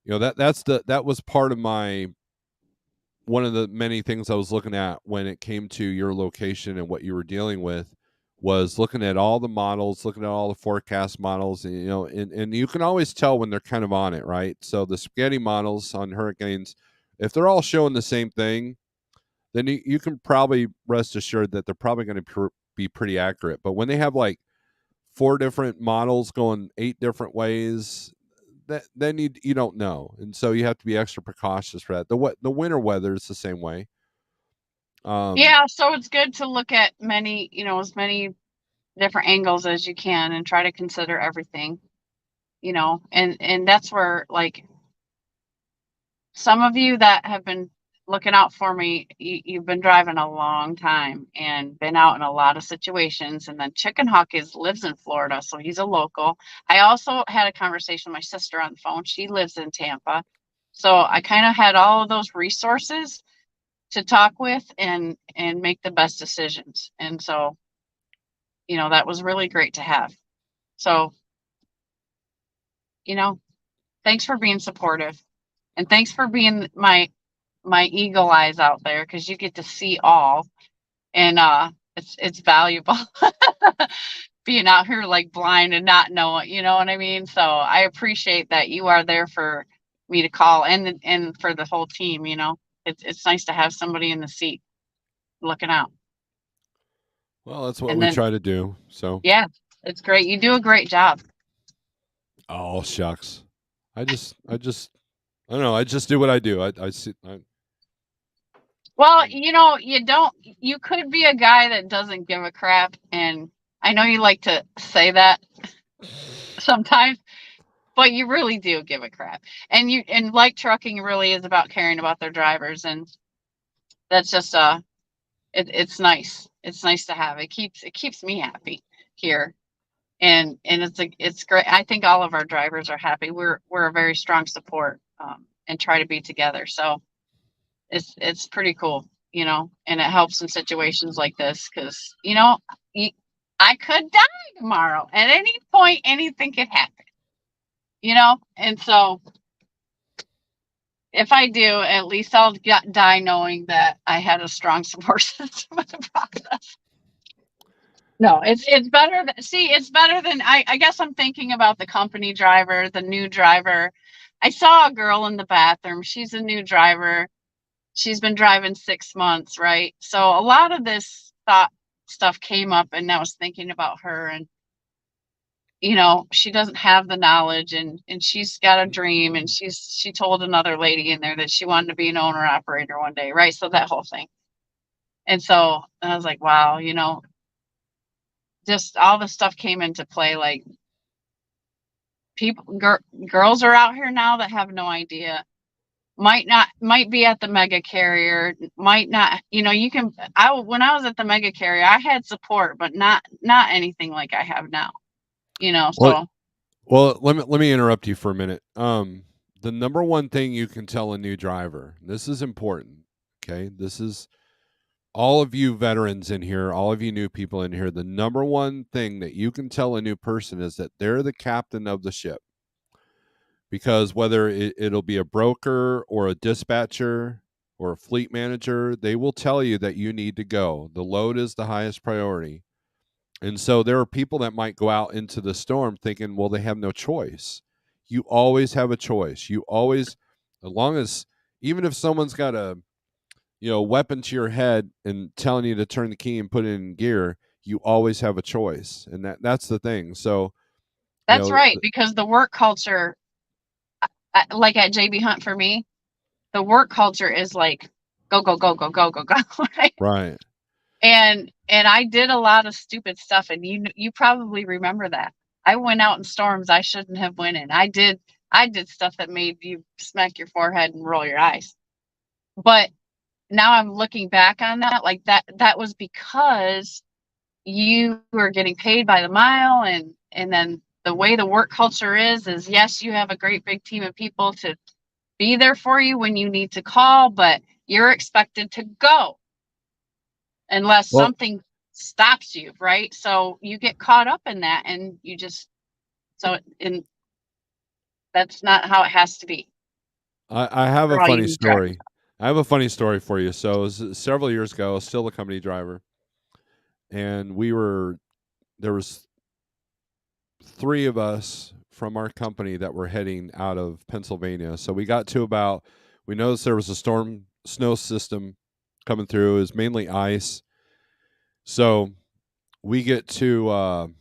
that was part of my one of the many things I was looking at when it came to your location and what you were dealing with, was looking at all the models, looking at all the forecast models, and you can always tell when they're kind of on it, right? So the spaghetti models on hurricanes, if they're all showing the same thing, then you can probably rest assured that they're probably going to be pretty accurate. But when they have like 4 different models going 8 different ways, then you don't know, and so you have to be extra precautious for that. The winter weather is the same way. Yeah, so it's good to look at many, as many different angles as you can and try to consider everything, and that's where, like, some of you that have been looking out for me, you've been driving a long time and been out in a lot of situations. And then Chicken Hawk lives in Florida, so he's a local. I also had a conversation with my sister on the phone. She lives in Tampa. So I kind of had all of those resources to talk with and make the best decisions. And so, that was really great to have. So, thanks for being supportive, and thanks for being my eagle eyes out there, because you get to see all, and it's valuable being out here like blind and not knowing, you know what I mean? So I appreciate that you are there for me to call, and for the whole team. It's nice to have somebody in the seat looking out. Well, that's what And we then, try to do. So, yeah, it's great. You do a great job. oh shucks, I don't know. I just do what I do. I see. Well, you could be a guy that doesn't give a crap, and I know you like to say that sometimes, but you really do give a crap. And like trucking really is about caring about their drivers, and that's just it's nice. It's nice to have. It keeps me happy here. And it's great. I think all of our drivers are happy. We're a very strong support, and try to be together. So it's pretty cool, and it helps in situations like this, because I could die tomorrow. At any point, anything could happen, and so if I do, at least I'll die knowing that I had a strong support system in the process. No, it's better. It's better than, I guess I'm thinking about the company driver, the new driver. I saw a girl in the bathroom. She's a new driver. She's been driving 6 months, right? So a lot of this thought stuff came up, and I was thinking about her, and she doesn't have the knowledge, and she's got a dream, and she told another lady in there that she wanted to be an owner operator one day, right? So that whole thing. And so I was like, wow, just all the stuff came into play. Like, girls are out here now that have no idea. Might be at the mega carrier, might not. When I was at the mega carrier, I had support, but not anything like I have now. Well, So well, let me interrupt you for a minute. The number one thing you can tell a new driver. This is important. Okay, this is all of you veterans in here, all of you new people in here. The number one thing that you can tell a new person is that they're the captain of the ship. Because whether it'll be a broker or a dispatcher or a fleet manager, they will tell you that you need to go. The load is the highest priority. And so there are people that might go out into the storm thinking, well, they have no choice. You always have a choice. You always, as long as, even if someone's got a weapon to your head and telling you to turn the key and put it in gear, you always have a choice, and that's the thing. So you that's know, right, because the work culture, like at JB Hunt for me, the work culture is like go go go go go go go, right? right. And I did a lot of stupid stuff, and you probably remember that. I went out in storms I shouldn't have went in. I did stuff that made you smack your forehead and roll your eyes. But now I'm looking back on that, like that was because you were getting paid by the mile, and then the way the work culture is yes, you have a great big team of people to be there for you when you need to call, but you're expected to go unless Well, something stops you, right? So you get caught up in that, and and that's not how it has to be I have a for all you funny new drivers. story. I have a funny story for you. So it was several years ago, I was still a company driver, and there was three of us from our company that were heading out of Pennsylvania. So we got to about, we noticed there was a storm snow system coming through. It was mainly ice. So we get to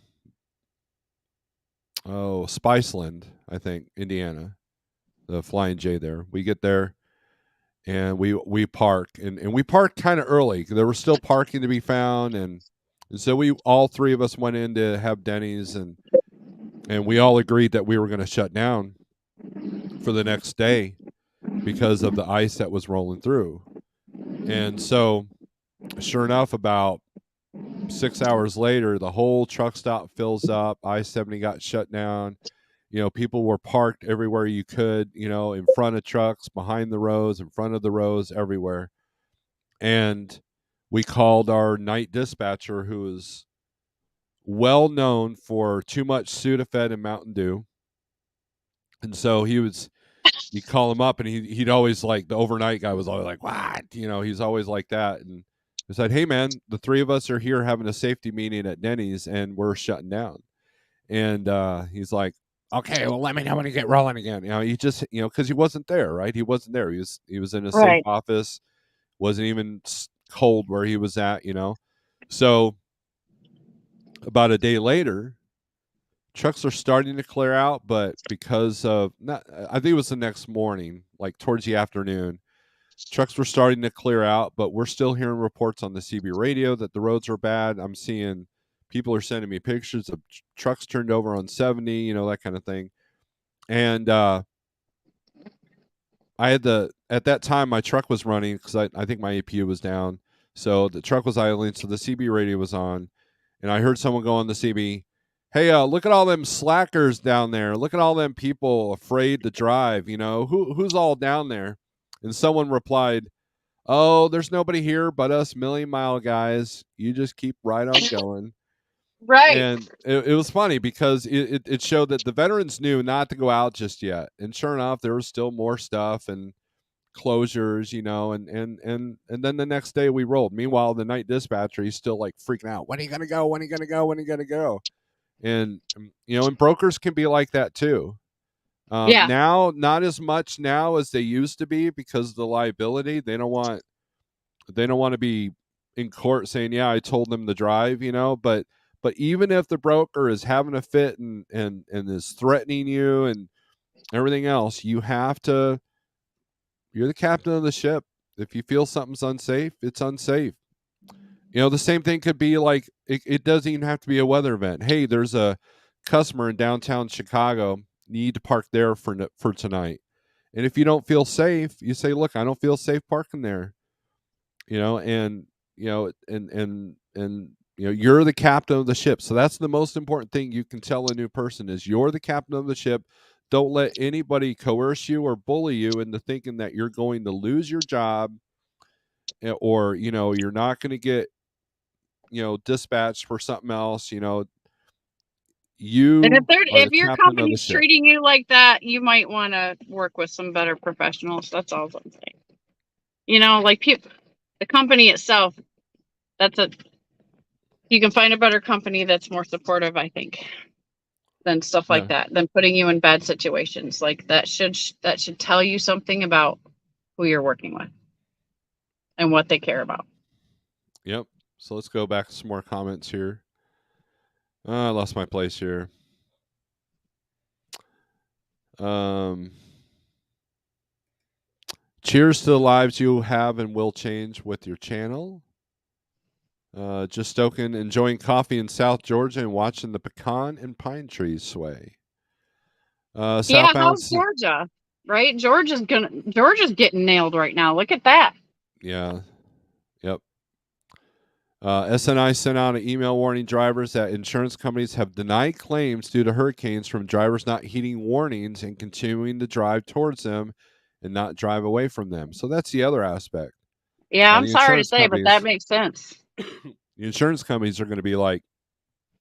Spiceland, I think, Indiana, the Flying J there. We get there and we park, and we parked kind of early. There was still parking to be found, and And so we all three of us went in to have Denny's, and we all agreed that we were going to shut down for the next day because of the ice that was rolling through. And so, sure enough, about 6 hours later, the whole truck stop fills up. I-70 got shut down. People were parked everywhere you could, in front of trucks, behind the rows, in front of the rows, everywhere. And we called our night dispatcher, who is well known for too much Sudafed and Mountain Dew. And so you call him up, and he'd always, like, the overnight guy was always like, what? He's always like that. And I said, hey, man, the three of us are here having a safety meeting at Denny's, and we're shutting down. And he's like, okay, well, let me know when you get rolling again. He just, because he wasn't there, right? He wasn't there. He was in a safe Right. office, wasn't even cold where he was at, So about a day later, trucks are starting to clear out, but because of I think it was the next morning, like towards the afternoon, trucks were starting to clear out, but we're still hearing reports on the CB radio that the roads are bad. I'm seeing people are sending me pictures of trucks turned over on 70, that kind of thing. And I had at that time, my truck was running because I think my APU was down. So the truck was idling, so the CB radio was on. And I heard someone go on the CB, hey, look at all them slackers down there. Look at all them people afraid to drive. Who's all down there? And someone replied, oh, there's nobody here but us million-mile guys. You just keep right on going. Right. And it was funny because it showed that the veterans knew not to go out just yet. And sure enough, there was still more stuff and closures, and then the next day we rolled. Meanwhile, the night dispatcher, he's still like freaking out. When are you gonna go? When are you gonna go? When are you gonna go? And and brokers can be like that too. Yeah. Now, not as much now as they used to be because of the liability. They don't want to be in court saying, yeah, I told them to drive, but even if the broker is having a fit and is threatening you and everything else, you're the captain of the ship. If you feel something's unsafe, it's unsafe. The same thing could be like, it doesn't even have to be a weather event. Hey, there's a customer in downtown Chicago, need to park there for tonight. And if you don't feel safe, you say, look, I don't feel safe parking there. And you're the captain of the ship. So that's the most important thing you can tell a new person is you're the captain of the ship. Don't let anybody coerce you or bully you into thinking that you're going to lose your job, or you're not going to get dispatched for something else. And You are the if your captain of the company's ship. treating you like that, you might want to work with some better professionals. That's all I'm saying. Like people, the company itself, you can find a better company that's more supportive, I think, than stuff like Yeah. that, than putting you in bad situations. Like that should tell you something about who you're working with and what they care about. Yep. So let's go back to some more comments here. I lost my place here. Cheers to the lives you have and will change with your channel. Just stoking, enjoying coffee in South Georgia and watching the pecan and pine trees sway. Yeah, Southbound. how's Georgia? Right? Georgia's getting nailed right now. Look at that. Yeah. Yep. SNI sent out an email warning drivers that insurance companies have denied claims due to hurricanes from drivers not heeding warnings and continuing to drive towards them and not drive away from them. So that's the other aspect. Yeah, I'm The sorry to insurance say, but that companies, makes sense. the insurance companies are going to be like,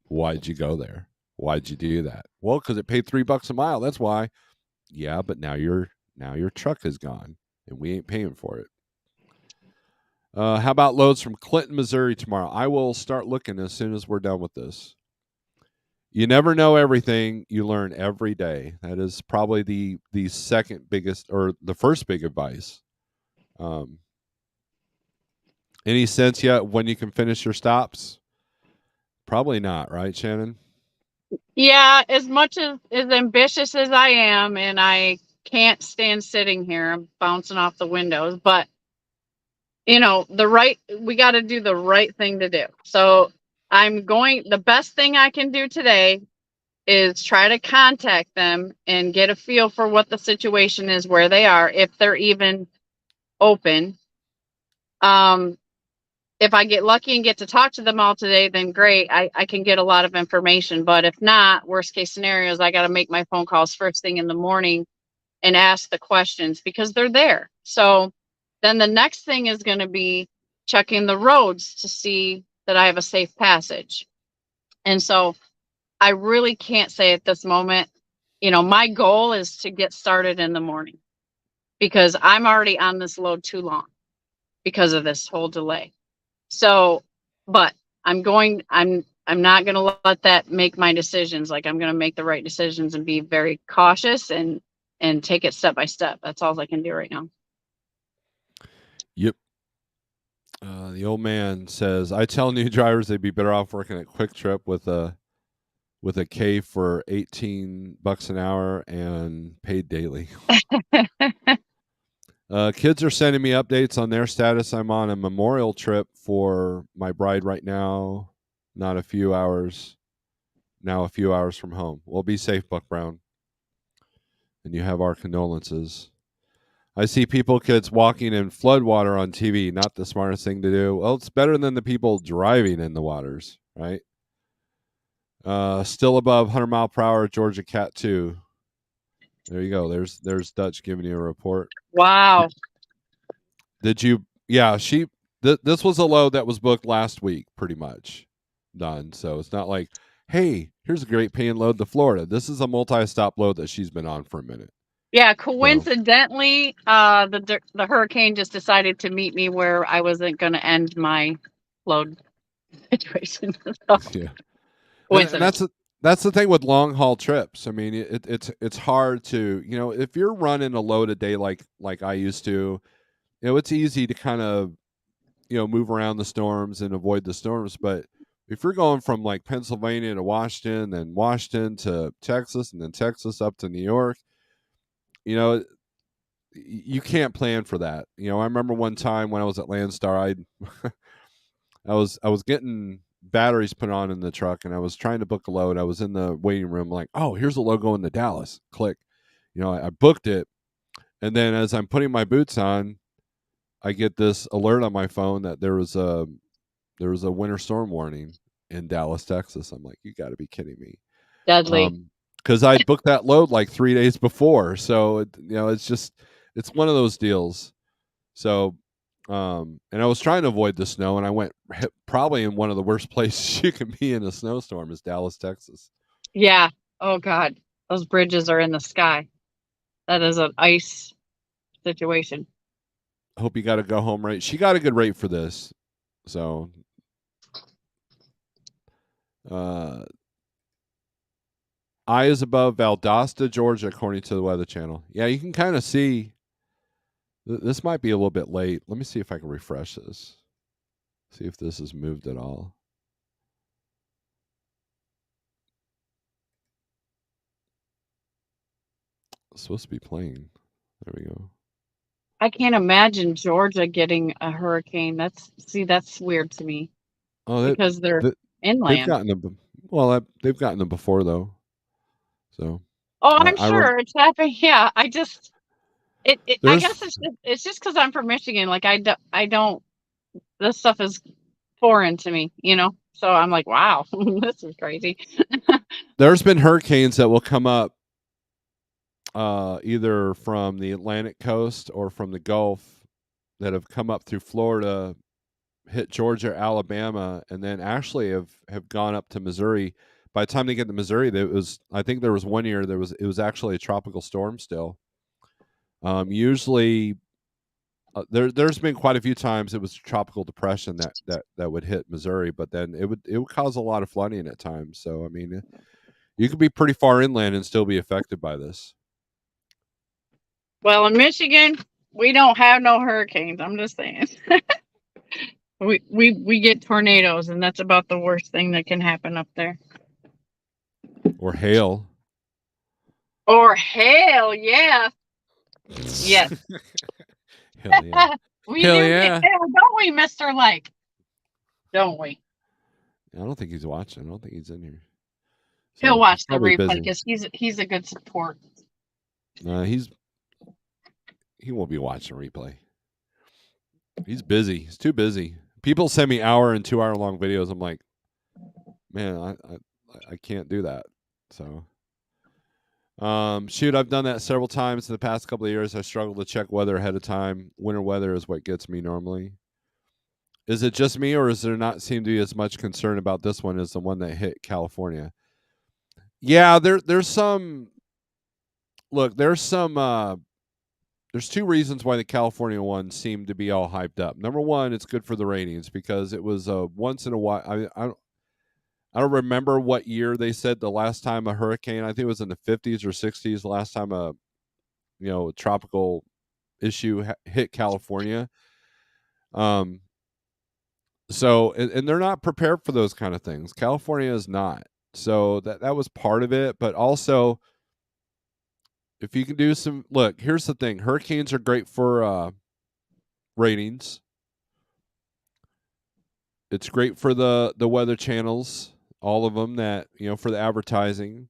why'd you go there? Why'd you do that? Well, because it paid $3 a mile. That's why. Yeah, but now your truck is gone and we ain't paying for it. How about loads from Clinton, Missouri tomorrow? I will start looking as soon as we're done with this. You never know everything. You learn every day. That is probably the second biggest or the first big advice. Any sense yet when you can finish your stops? Probably not, right, Shannon? Yeah, as much as ambitious as I am, and I can't stand sitting here, I'm bouncing off the windows, but we got to do the right thing to do. So The best thing I can do today is try to contact them and get a feel for what the situation is, where they are, if they're even open. If I get lucky and get to talk to them all today, then great. I can get a lot of information. But if not, worst case scenarios, I got to make my phone calls first thing in the morning and ask the questions because they're there. So then the next thing is going to be checking the roads to see that I have a safe passage. And so I really can't say at this moment, my goal is to get started in the morning because I'm already on this load too long because of this whole delay. So, but I'm not going to let that make my decisions. Like I'm going to make the right decisions and be very cautious and take it step by step. That's all I can do right now. Yep. The old man says, I tell new drivers they'd be better off working at Quick Trip with a K for $18 an hour and paid daily. Kids are sending me updates on their status. I'm on a memorial trip for my bride right now. Now a few hours from home. Well, be safe, Buck Brown. And you have our condolences. I see kids walking in floodwater on TV. Not the smartest thing to do. Well, it's better than the people driving in the waters, right? Still above 100-mile-per-hour Georgia Cat 2. There you go. There's Dutch giving you a report. Wow. Did you? Yeah, this was a load that was booked last week, pretty much done. So it's not like, hey, here's a great paying load to Florida. This is a multi-stop load that she's been on for a minute. Yeah, coincidentally, the hurricane just decided to meet me where I wasn't going to end my load situation. So, yeah, and that's the thing with long haul trips. I mean, it's hard to if you're running a load a day like I used to, it's easy to kind of move around the storms and avoid the storms. But if you're going from like Pennsylvania to Washington, then Washington to Texas, and then Texas up to New York, you can't plan for that. I remember one time when I was at Landstar, I was getting batteries put on in the truck, and I was trying to book a load. I was in the waiting room, like, oh, here's a load going to Dallas. Click, I booked it, and then as I'm putting my boots on, I get this alert on my phone that there was a winter storm warning in Dallas, Texas. I'm like, you got to be kidding me. deadly. Because I'd booked that load like 3 days before. So, it's one of those deals. So, and I was trying to avoid the snow, and I went probably in one of the worst places you can be in a snowstorm is Dallas, Texas. Yeah. Oh, God. Those bridges are in the sky. That is an ice situation. Hope you got a go home rate. She got a good rate for this. So, I is above Valdosta, Georgia, according to the Weather Channel. Yeah, you can kind of see. This might be a little bit late. Let me see if I can refresh this. See if this has moved at all. It's supposed to be playing. There we go. I can't imagine Georgia getting a hurricane. That's weird to me. Oh, because they're they've inland. gotten them. Well, they've gotten them before though. So. Oh, I'm sure it's happening. Yeah, I guess it's just because I'm from Michigan. Like I don't. This stuff is foreign to me, So I'm like, wow, this is crazy. There's been hurricanes that will come up either from the Atlantic coast or from the Gulf that have come up through Florida, hit Georgia, Alabama, and then actually have gone up to Missouri. By the time they get to Missouri, I think there was one year it was actually a tropical storm still. Usually, there's been quite a few times it was a tropical depression that would hit Missouri, but then it would cause a lot of flooding at times. So I mean, you could be pretty far inland and still be affected by this. Well, in Michigan, we don't have no hurricanes. I'm just saying. we get tornadoes, and that's about the worst thing that can happen up there. Or hail. Or hail, yeah. Yes. Hell yeah. We do get hail, don't we, Mr. Lake? Don't we? I don't think he's watching. I don't think he's in here. He'll So he's watch the probably replay busy. because he's a good support. He won't be watching a replay. He's busy. He's too busy. People send me hour and 2 hour long videos. I'm like, man, I can't do that. So shoot, I've done that several times in the past couple of years. I struggle to check weather ahead of time. Winter weather is what gets me normally. Is it just me, or does there not seem to be as much concern about this one as the one that hit California? Yeah, there's some. Look, there's two reasons why the California one seemed to be all hyped up. Number one, it's good for the ratings because it was once in a while. I don't remember what year they said the last time a hurricane. I think it was in the 50s or 60s. The last time a tropical issue hit California. Um, so and they're not prepared for those kind of things. California is not. So that was part of it, but also if you can do some look, here's the thing. Hurricanes are great for ratings. It's great for the weather channels, all of them that, for the advertising.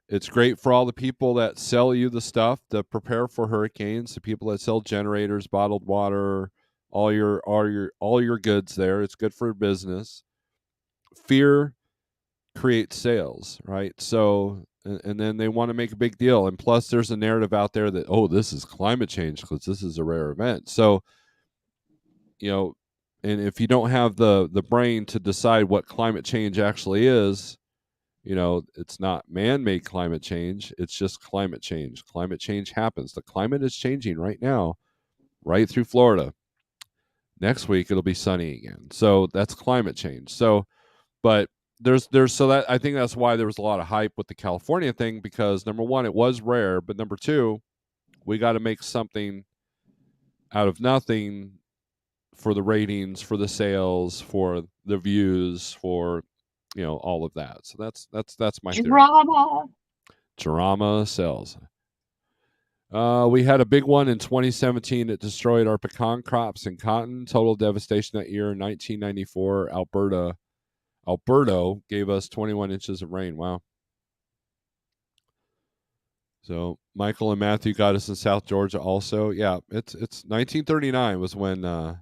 It's great for all the people that sell you the stuff to prepare for hurricanes, the people that sell generators, bottled water, all your goods there. It's good for business. Fear creates sales, right? So and then they want to make a big deal. And plus there's a narrative out there that, oh, this is climate change because this is a rare event. So, you know, and if you don't have the brain to decide what climate change actually is, it's not man-made climate change, it's just climate change. Climate change happens. The climate is changing right now, right through Florida. Next week it'll be sunny again. So that's climate change. So, but there's so that I think that's why there was a lot of hype with the California thing, because number one, it was rare, but number two, we got to make something out of nothing for the ratings, for the sales, for the views, for all of that. So that's my theory. Drama. Drama sells. We had a big one in 2017 that destroyed our pecan crops and cotton. Total devastation that year. In 1994, Alberto gave us 21 inches of rain. Wow. So Michael and Matthew got us in South Georgia also. Yeah, it's 1939 was when the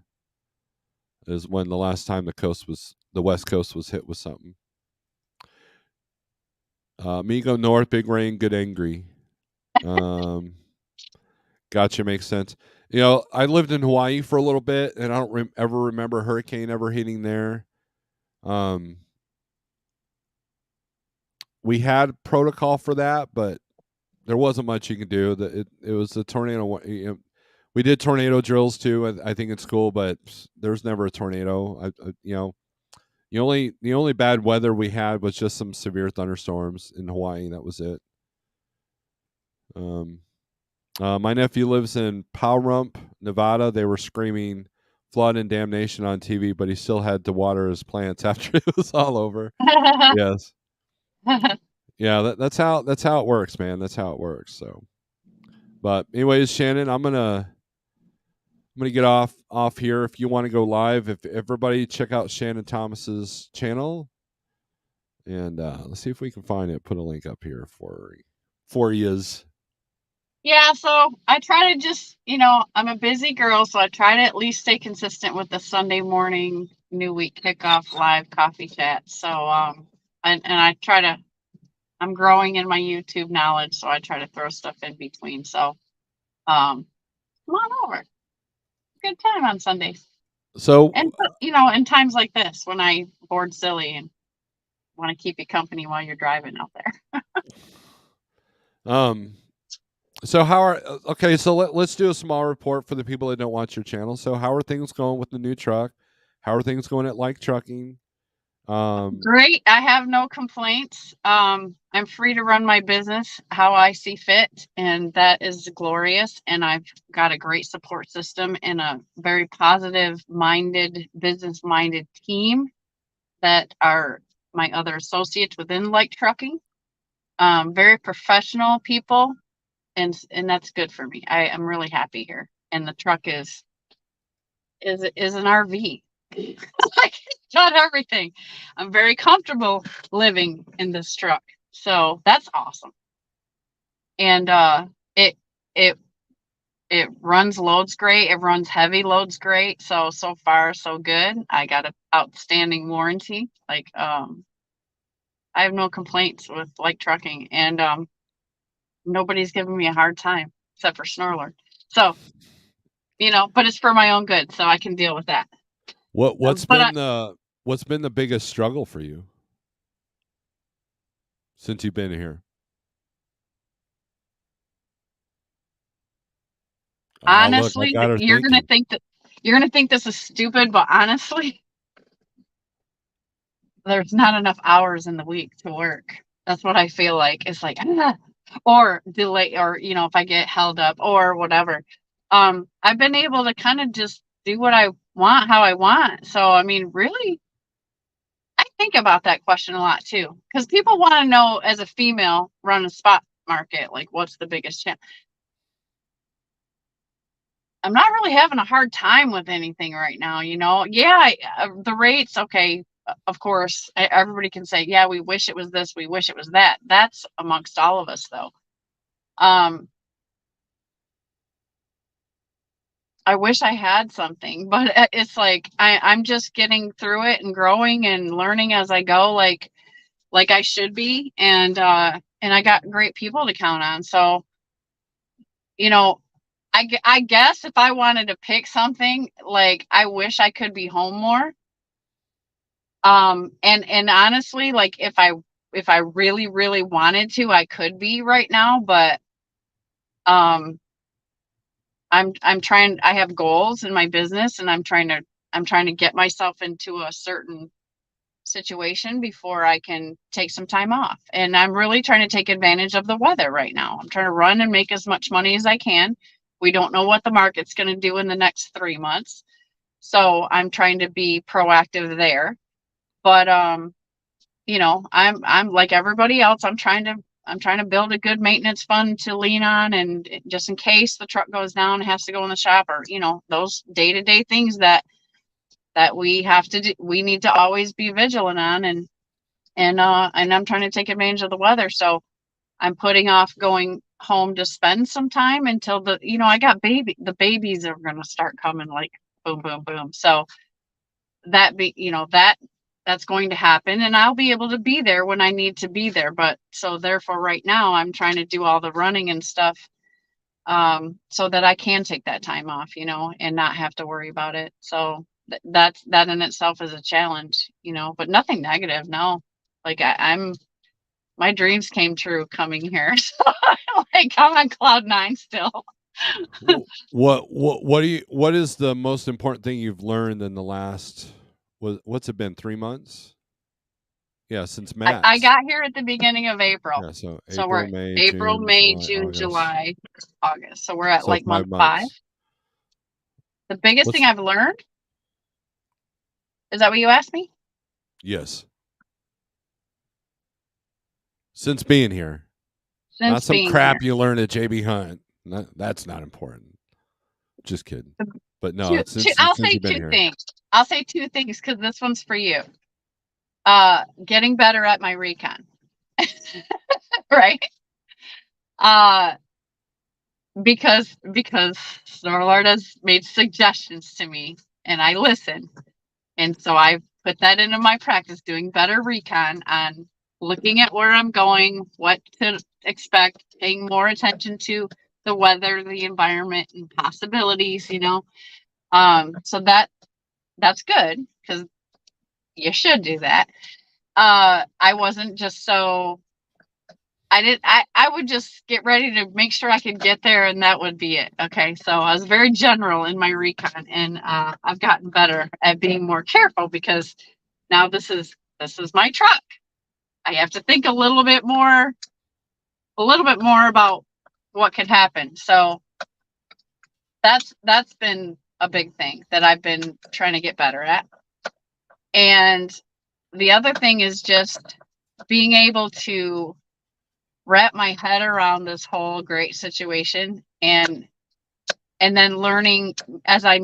last time the West Coast was hit with something. Me go north, big rain, good angry. Gotcha, makes sense. I lived in Hawaii for a little bit, and I don't ever remember a hurricane ever hitting there. We had protocol for that, but there wasn't much you could do. It was a tornado. We did tornado drills too. I think in school, but there's never a tornado. The only bad weather we had was just some severe thunderstorms in Hawaii. That was it. My nephew lives in Pahrump, Nevada. They were screaming flood and damnation on TV, but he still had to water his plants after it was all over. Yes. Yeah, that's how it works, man. That's how it works. So, but anyways, Shannon, I'm gonna get off here. If you want to go live, if everybody check out Shannon Thomas's channel, and let's see if we can find it. Put a link up here for yous. Yeah, so I try to just, I'm a busy girl, so I try to at least stay consistent with the Sunday morning new week kickoff live coffee chat. So, and I try to, I'm growing in my YouTube knowledge, so I try to throw stuff in between. So, come on over. Good time on Sundays. So, And, in times like this when I bored silly and want to keep you company while you're driving out there. So let's do a small report for the people that don't watch your channel. So how are things going with the new truck? How are things going at Like Trucking? Great. I have no complaints. I'm free to run my business how I see fit, and that is glorious. And I've got a great support system and a very positive minded, business minded team that are my other associates within Like Trucking. Very professional people, and that's good for me. I'm really happy here. And the truck is an RV. I can done everything. I'm very comfortable living in this truck. So that's awesome. And it it it runs loads great. It runs heavy loads great. So far so good. I got an outstanding warranty. Like I have no complaints with like trucking, and nobody's giving me a hard time except for Snorelord. So, but it's for my own good, so I can deal with that. What's But been the biggest struggle for you since you've been here? Look, I honestly, got her you're gonna thinking. think this is stupid, but honestly, there's not enough hours in the week to work. That's what I feel like. It's like, or delay, or if I get held up or whatever. I've been able to kind of just do what I want, how I want. So, I mean, really, I think about that question a lot too, because people want to know, as a female run a spot market, like what's the biggest chance. I'm not really having a hard time with anything right now. Yeah, the rates, okay. Of course, everybody can say, yeah, we wish it was this, we wish it was that. That's amongst all of us, though. I wish I had something, but it's like I'm just getting through it and growing and learning as I go, like I should be, and I got great people to count on. So, I guess if I wanted to pick something, like I wish I could be home more. And honestly, like if I really, really wanted to, I could be right now, but um I'm trying. I have goals in my business, and I'm trying to get myself into a certain situation before I can take some time off. And I'm really trying to take advantage of the weather right now. I'm trying to run and make as much money as I can. We don't know what the market's going to do in the next 3 months. So I'm trying to be proactive there. But I'm like everybody else. I'm trying to build a good maintenance fund to lean on, and just in case the truck goes down, it has to go in the shop, or those day-to-day things that we have to do. We need to always be vigilant on, and I'm trying to take advantage of the weather. So I'm putting off going home to spend some time until I got the babies are going to start coming, like boom, boom, boom. So that's going to happen, and I'll be able to be there when I need to be there. But so therefore right now I'm trying to do all the running and stuff, so that I can take that time off, and not have to worry about it. So that in itself is a challenge, but nothing negative. No, like I'm my dreams came true coming here. So like I'm on cloud nine still. What is the most important thing you've learned in the last, what's it been, 3 months? Yeah, since I Matt's. got here at the beginning of April. Yeah, so So April, we're May, April, June, May, July, June, August. July, August. So we're at So like month 5. 5 months. The biggest thing What's I've learned, is that what you asked me? Yes. Since being here. Not Since some being here. crap you learn at JB Hunt. That's not important. Just kidding. But no, it's I'll since say you've been two here. things. I'll say two things because this one's for you. Getting better at my recon. Right? Uh, because Snorelord has made suggestions to me, and I listen. And so I've put that into my practice, doing better recon on looking at where I'm going, what to expect, paying more attention to the weather, the environment, and possibilities, So that's good, because you should do that. I wasn't just so I would just get ready to make sure I could get there, and that would be it. Okay. So I was very general in my recon, and I've gotten better at being more careful, because now this is my truck. I have to think a little bit more about what could happen. So that's been a big thing that I've been trying to get better at. And the other thing is just being able to wrap my head around this whole great situation, and then learning as I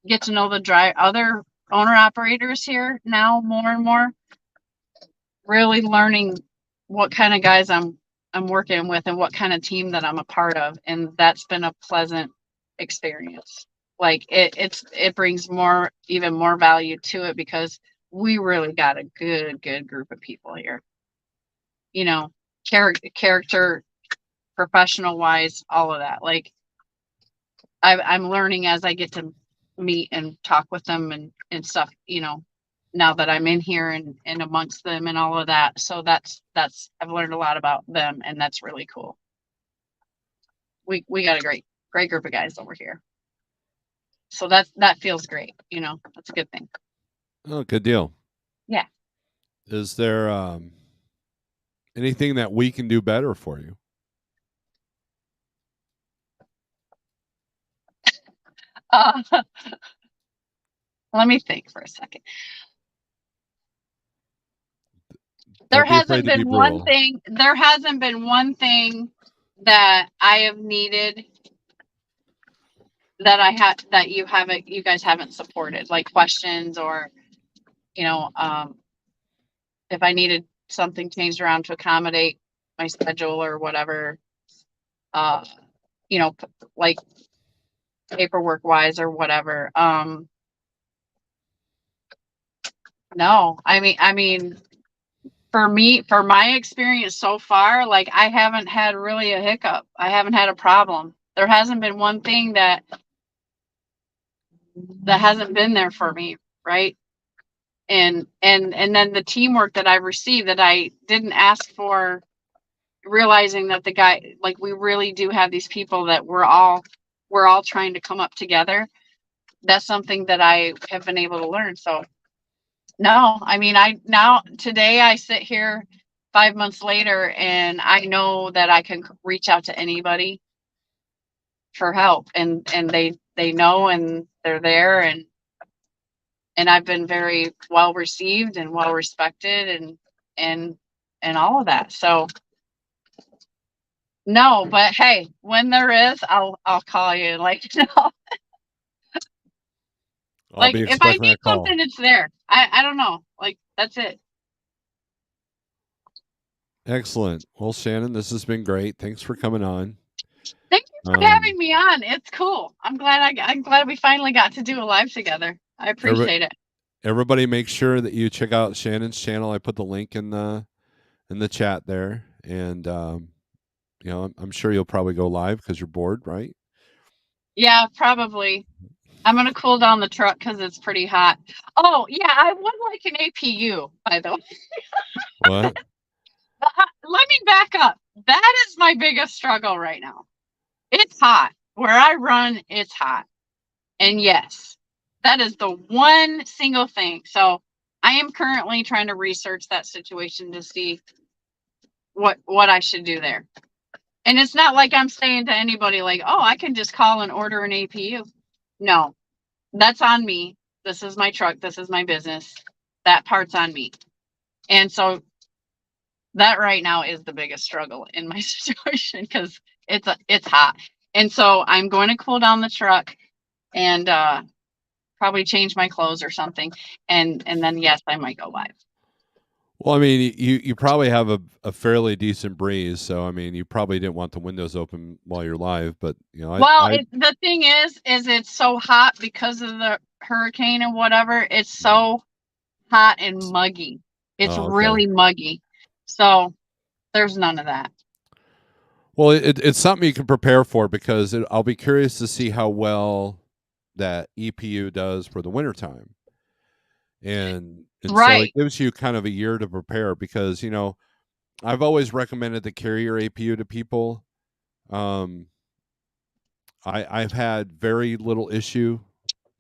get to know the other owner operators here now more and more, really learning what kind of guys I'm working with and what kind of team that I'm a part of, and that's been a pleasant experience. Like it brings even more value to it because we really got a good group of people here. You know, character, professional wise, all of that. Like I'm learning as I get to meet and talk with them and stuff, now that I'm in here and amongst them and all of that. So that's I've learned a lot about them, and that's really cool. We got a great group of guys over here. So that feels great, that's a good thing. Oh, good deal. Yeah. Is there anything that we can do better for you? Let me think for a second. Don't be afraid to be brutal. There hasn't been one thing that I have needed that you guys haven't supported, like questions or, if I needed something changed around to accommodate my schedule or whatever, uh, like paperwork wise or whatever. No, I mean, for my experience so far, like I haven't had really a hiccup. I haven't had a problem. There hasn't been one thing that hasn't been there for me, right? And then the teamwork that I received that I didn't ask for, realizing that the guy, like we really do have these people that we're all trying to come up together. That's something that I have been able to learn. So no, I mean, today I sit here 5 months later and I know that I can reach out to anybody for help, and they know, and they're there, and I've been very well received and well respected and all of that. So no, but hey, when there is, I'll call you, like, I'll like be if I expecting need that call. something, it's there. I don't know. Like that's it. Excellent. Well, Shannon, this has been great. Thanks for coming on. Thank you for having me on. It's cool. I'm glad we finally got to do a live together. I appreciate it. Everybody make sure that you check out Shannon's channel. I put the link in the chat there, and I'm sure you'll probably go live because you're bored, right? Yeah, probably. I'm gonna cool down the truck because it's pretty hot. Oh yeah, I would like an APU, by the way. What? Let me back up. That is my biggest struggle right now. It's hot. Where I run, it's hot. And yes, that is the one single thing. So I am currently trying to research that situation to see what I should do there. And it's not like I'm saying to anybody like, oh, I can just call and order an APU. No, that's on me. This is my truck. This is my business. That part's on me. And so that right now is the biggest struggle in my situation because it's hot. And so I'm going to cool down the truck and probably change my clothes or something. And then yes, I might go live. Well, I mean, you probably have a fairly decent breeze, so I mean, you probably didn't want the windows open while you're live, but the thing is it's so hot because of the hurricane and whatever. It's so hot and muggy. It's really muggy. So there's none of that. Well, it's something you can prepare for because I'll be curious to see how well that EPU does for the wintertime. And so it gives you kind of a year to prepare because, I've always recommended the carrier APU to people. I've had very little issue,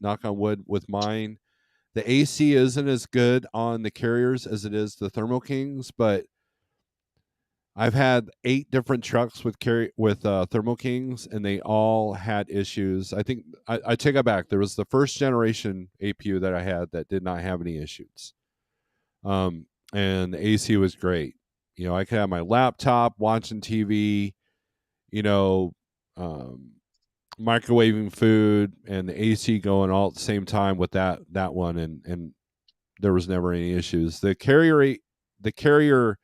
knock on wood, with mine. The AC isn't as good on the carriers as it is the Thermo Kings, but I've had 8 different trucks with Thermo Kings, and they all had issues. I think I take it back. There was the first generation APU that I had that did not have any issues, and the AC was great. I could have my laptop watching TV. Um, microwaving food and the AC going all at the same time with that one, and there was never any issues. The carrier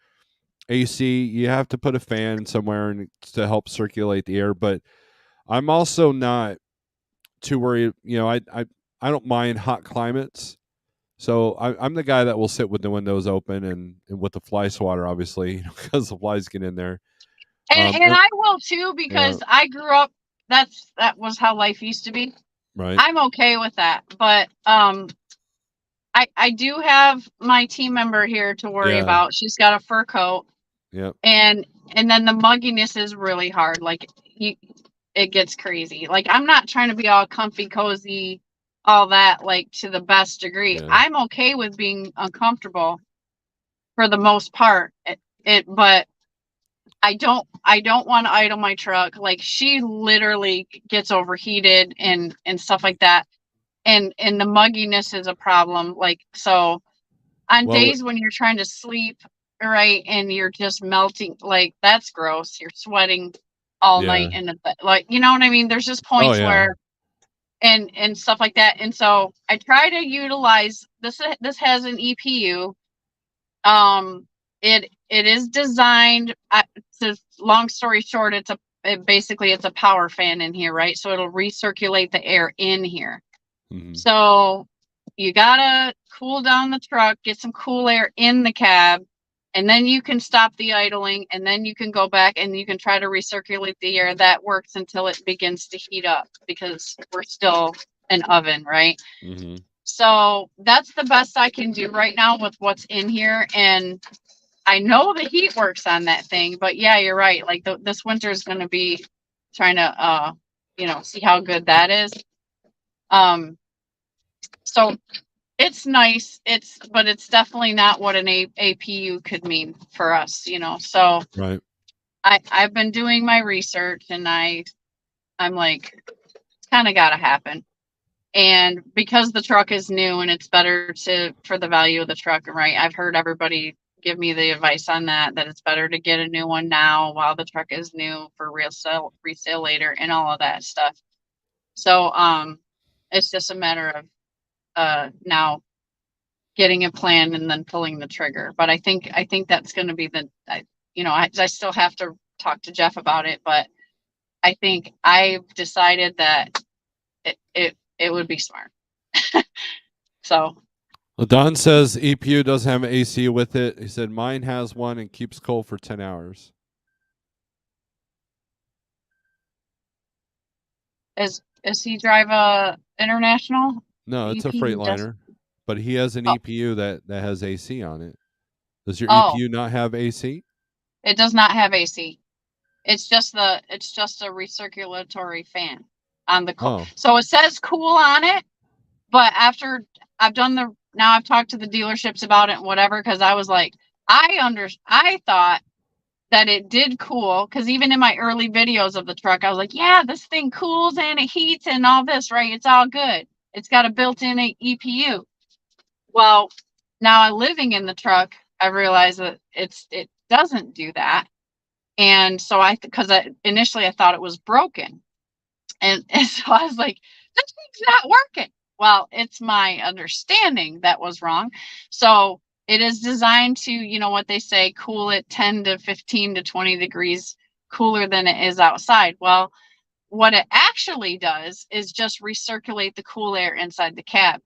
AC, you have to put a fan somewhere to help circulate the air, but I'm also not too worried. I don't mind hot climates. So I'm the guy that will sit with the windows open and with the fly swatter, obviously, because the flies get in there. And I will too, Yeah, because I grew up, that was how life used to be. right. I'm okay with that. But I do have my team member here to worry Yeah, about. She's got a fur coat, yeah, and then the mugginess is really hard. Like, it gets crazy. Like, I'm not trying to be all comfy, cozy, all that, like, to the best degree. yeah. I'm okay with being uncomfortable for the most part. But I don't want to idle my truck. Like, she literally gets overheated and stuff like that. And the mugginess is a problem. Like, so on Well, days when you're trying to sleep, right, and you're just melting, like, that's gross. You're sweating all night, yeah. and like, you know what I mean? There's just Oh, points yeah. where and stuff like that. And so I try to utilize this. This has an EPU. It is designed. To long story short, basically it's a power fan in here, right? So it'll recirculate the air in here. Hmm. So you gotta cool down the truck, get some cool air in the cab, and then you can stop the idling, and then you can go back and you can try to recirculate the air. That works until it begins to heat up, because we're still an oven, right? Hmm. So that's the best I can do right now with what's in here. And I know the heat works on that thing, but yeah, you're right. Like, this winter is going to be trying to, see how good that is. Um, so it's nice. But it's definitely not what an APU could mean for us. So Right. I've been doing my research, and I'm like, it's kind of got to happen. And because the truck is new, and it's better for the value of the truck, right? I've heard everybody give me the advice on that it's better to get a new one now while the truck is new, for resale later, and all of that stuff. So it's just a matter of now getting a plan and then pulling the trigger. But I think that's going to be I still have to talk to Jeff about it, but I think I've decided that it would be smart. So Well, Don says EPU doesn't have an AC with it. He said mine has one and keeps cold for 10 hours. is he drive a international No, it's a EP? Does Freightliner, but he has an Oh, EPU that has AC on it. Does your oh, EPU not have AC? it does not have AC. It's just a recirculatory fan on the Oh, so it says cool on it. But after I've talked to the dealerships about it and whatever, because I was like, I thought that it did cool, because even in my early videos of the truck, I was like, yeah, this thing cools and it heats and all this, right? It's all good. It's got a built-in EPU. Well, now I'm living in the truck, I realize that it doesn't do that. And so because initially I thought it was broken. And so I was like, this thing's not working. Well, it's my understanding that was wrong. So it is designed to, what they say, cool it 10 to 15 to 20 degrees cooler than it is outside. Well, what it actually does is just recirculate the cool air inside the cab.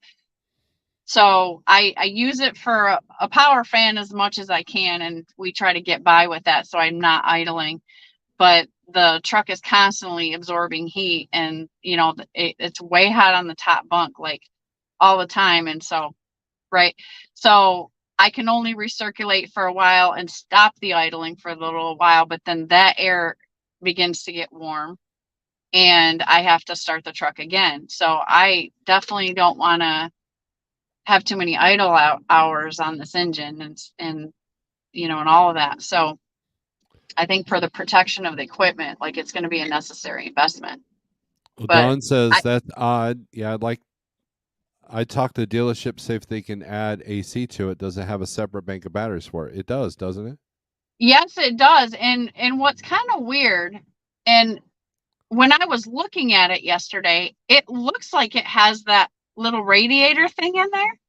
So I use it for a power fan as much as I can, and we try to get by with that, so I'm not idling. But the truck is constantly absorbing heat, and it's way hot on the top bunk, like, all the time. And so, right, so I can only recirculate for a while and stop the idling for a little while, but then that air begins to get warm, and I have to start the truck again. So I definitely don't want to have too many idle hours on this engine, and all of that. So I think for the protection of the equipment, like, it's going to be a necessary investment. well, But Don says I that's odd. Yeah, I talked to the dealership, see if they can add AC to it. Does it have a separate bank of batteries for it? It does, doesn't it? Yes, it does. And what's kind of weird, and when I was looking at it yesterday, it looks like it has that little radiator thing in there.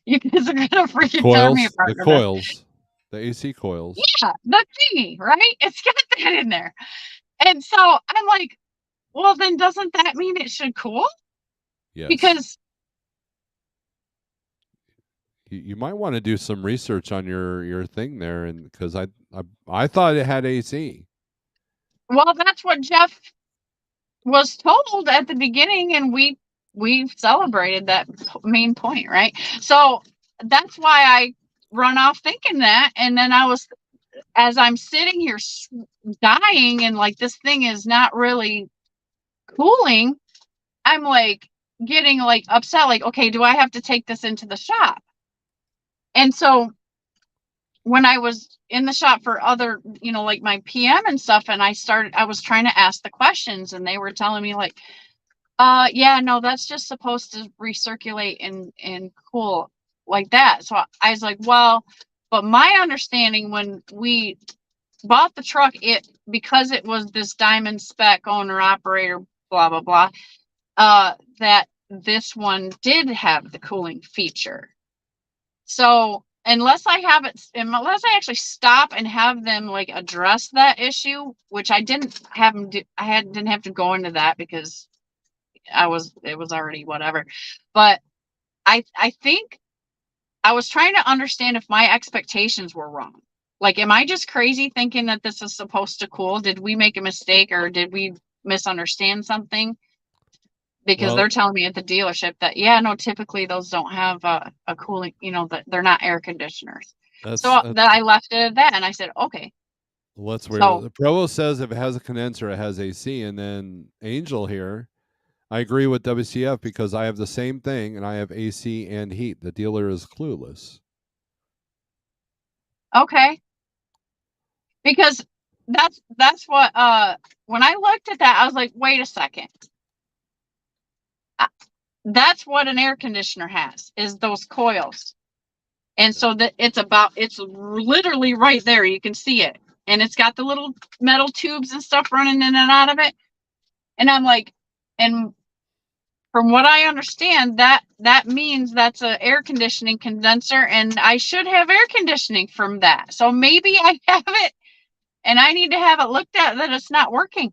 You guys are gonna freaking tear me Coils, apart the for this. coils, the AC coils. Yeah, the thingy, right? It's got that in there. And so I'm like, well, then doesn't that mean it should cool? Yes. Because, You might want to do some research on your thing there, and because I thought it had AC. well, that's what Jeff was told at the beginning, and we celebrated that main point, right? So that's why I run off thinking that, and then I was, as I'm sitting here dying, and like this thing is not really cooling, I'm like getting like upset, like, okay, do I have to take this into the shop? And so when I was in the shop for other, like my PM and stuff, and I was trying to ask the questions, and they were telling me like, yeah, no, that's just supposed to recirculate and cool like that. So I was like, well, but my understanding when we bought the truck, because it was this diamond spec owner operator, blah blah blah, that this one did have the cooling feature. So unless unless I actually stop and have them like address that issue, which I didn't have them do, didn't have to go into that because it was already whatever. But I think I was trying to understand if my expectations were wrong. Like, am I just crazy thinking that this is supposed to cool? Did we make a mistake, or did we misunderstand something? Because Well, they're telling me at the dealership that, yeah, no, typically those don't have a cooling, that they're not air conditioners. that's So that I left it at that, and I said, okay. what's weird. So The Provo says if it has a condenser, it has AC, and then Angel here. I agree with WCF because I have the same thing and I have AC and heat. The dealer is clueless. okay, because that's what when I looked at that, I was like, wait a second. That's what an air conditioner has, is those coils. And so that it's literally right there. You can see it. And it's got the little metal tubes and stuff running in and out of it. And I'm like, and from what I understand, that means that's an air conditioning condenser, and I should have air conditioning from that. So maybe I have it, and I need to have it looked at that it's not working.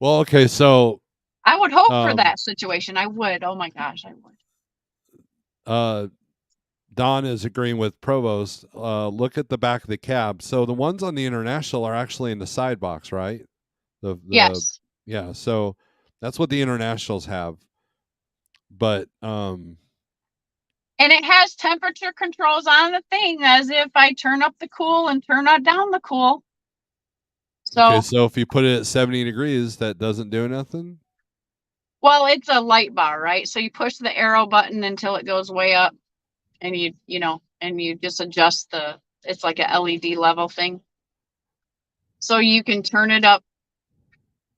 Well, okay, so I would hope for um that situation. I would. Oh my gosh, I would. uh Don is agreeing with Provost. Look at the back of the cab. So the ones on the International are actually in the side box, right? The Yes. Yeah, so that's what the Internationals have. But And it has temperature controls on the thing, as if I turn up the cool and turn down the cool. okay, So, so if you put it at 70 degrees, that doesn't do nothing. well, it's a light bar, right? So you push the arrow button until it goes way up, and and you just adjust it's like a LED level thing. So you can turn it up.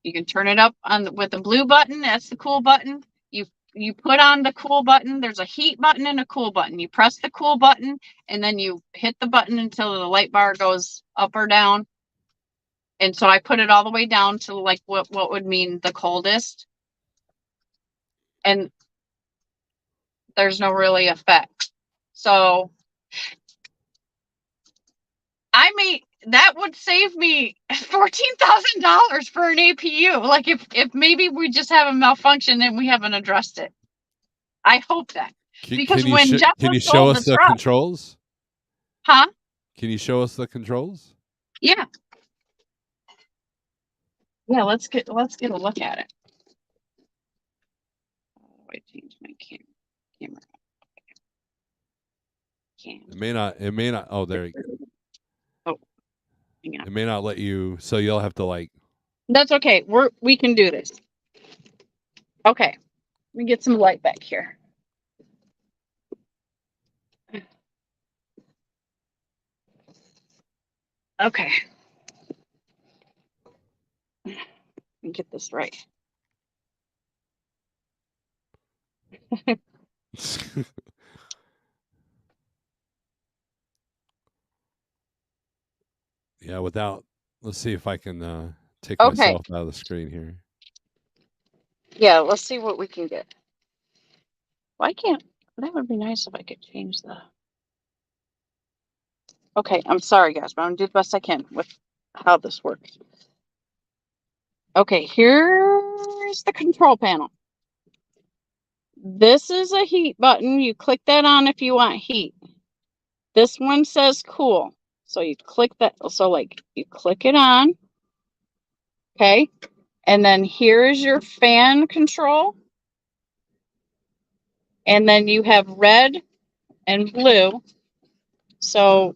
You can turn it up with the blue button. That's the cool button. You put on the cool button. There's a heat button and a cool button. You press the cool button, and then you hit the button until the light bar goes up or down. And so I put it all the way down to like what would mean the coldest, and there's no really effect. So that would save me $14,000 for an APU. Like if maybe we just have a malfunction and we haven't addressed it. I hope that, because when Jeff Can was you show sold the us the truck, controls? huh? Can you show us the controls? Yeah, yeah. Let's get a look at it. How do I change my camera? It may not oh there you go. Oh, hang on. It may not let you, so you'll have to like That's okay. We can do this. Okay, let me get some light back here. Okay, let me get this right. yeah, without let's see if I can take Okay, myself out of the screen here. Yeah, let's see what we can get. Why can't, that would be nice if I could change the. Okay, I'm sorry guys, but I'm gonna do the best I can with how this works. Okay, here's the control panel. This is a heat button. You click that on if you want heat. This one says cool. So you click that. So like you click it on. Okay. And then here is your fan control. And then you have red and blue. So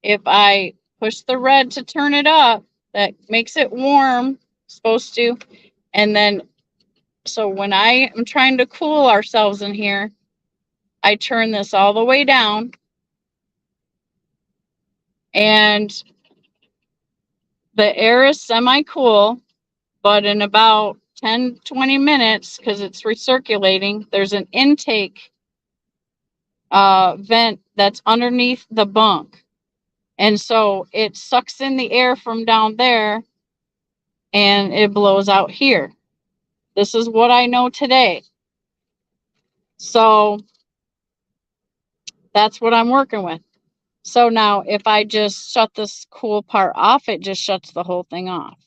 if I push the red to turn it up, that makes it warm, supposed to. And then, so when I am trying to cool ourselves in here, I turn this all the way down. And the air is semi-cool, but in about 10-20 minutes, because it's recirculating, there's an intake vent that's underneath the bunk. And so it sucks in the air from down there and it blows out here. This is what I know today. So that's what I'm working with. So now if I just shut this cool part off, it just shuts the whole thing off.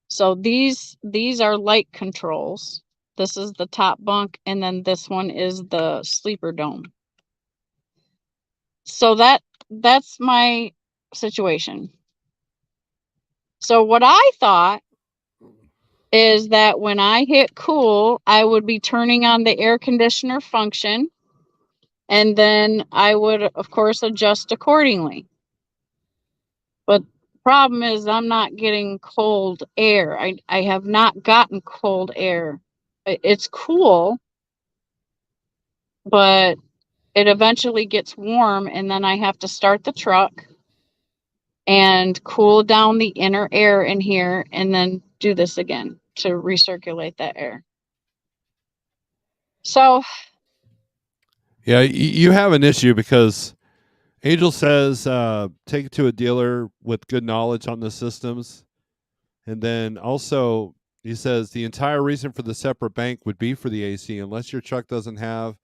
So these are light controls. This is the top bunk, and then this one is the sleeper dome. So that's my situation. So what I thought is that when I hit cool, I would be turning on the air conditioner function, and then I would, of course, adjust accordingly. But problem is I'm not getting cold air. I have not gotten cold air. It's cool, but it eventually gets warm, and then I have to start the truck and cool down the inner air in here and then do this again to recirculate that air. So Yeah, you have an issue because Angel says take it to a dealer with good knowledge on the systems. And then also, he says the entire reason for the separate bank would be for the AC. Unless your truck doesn't have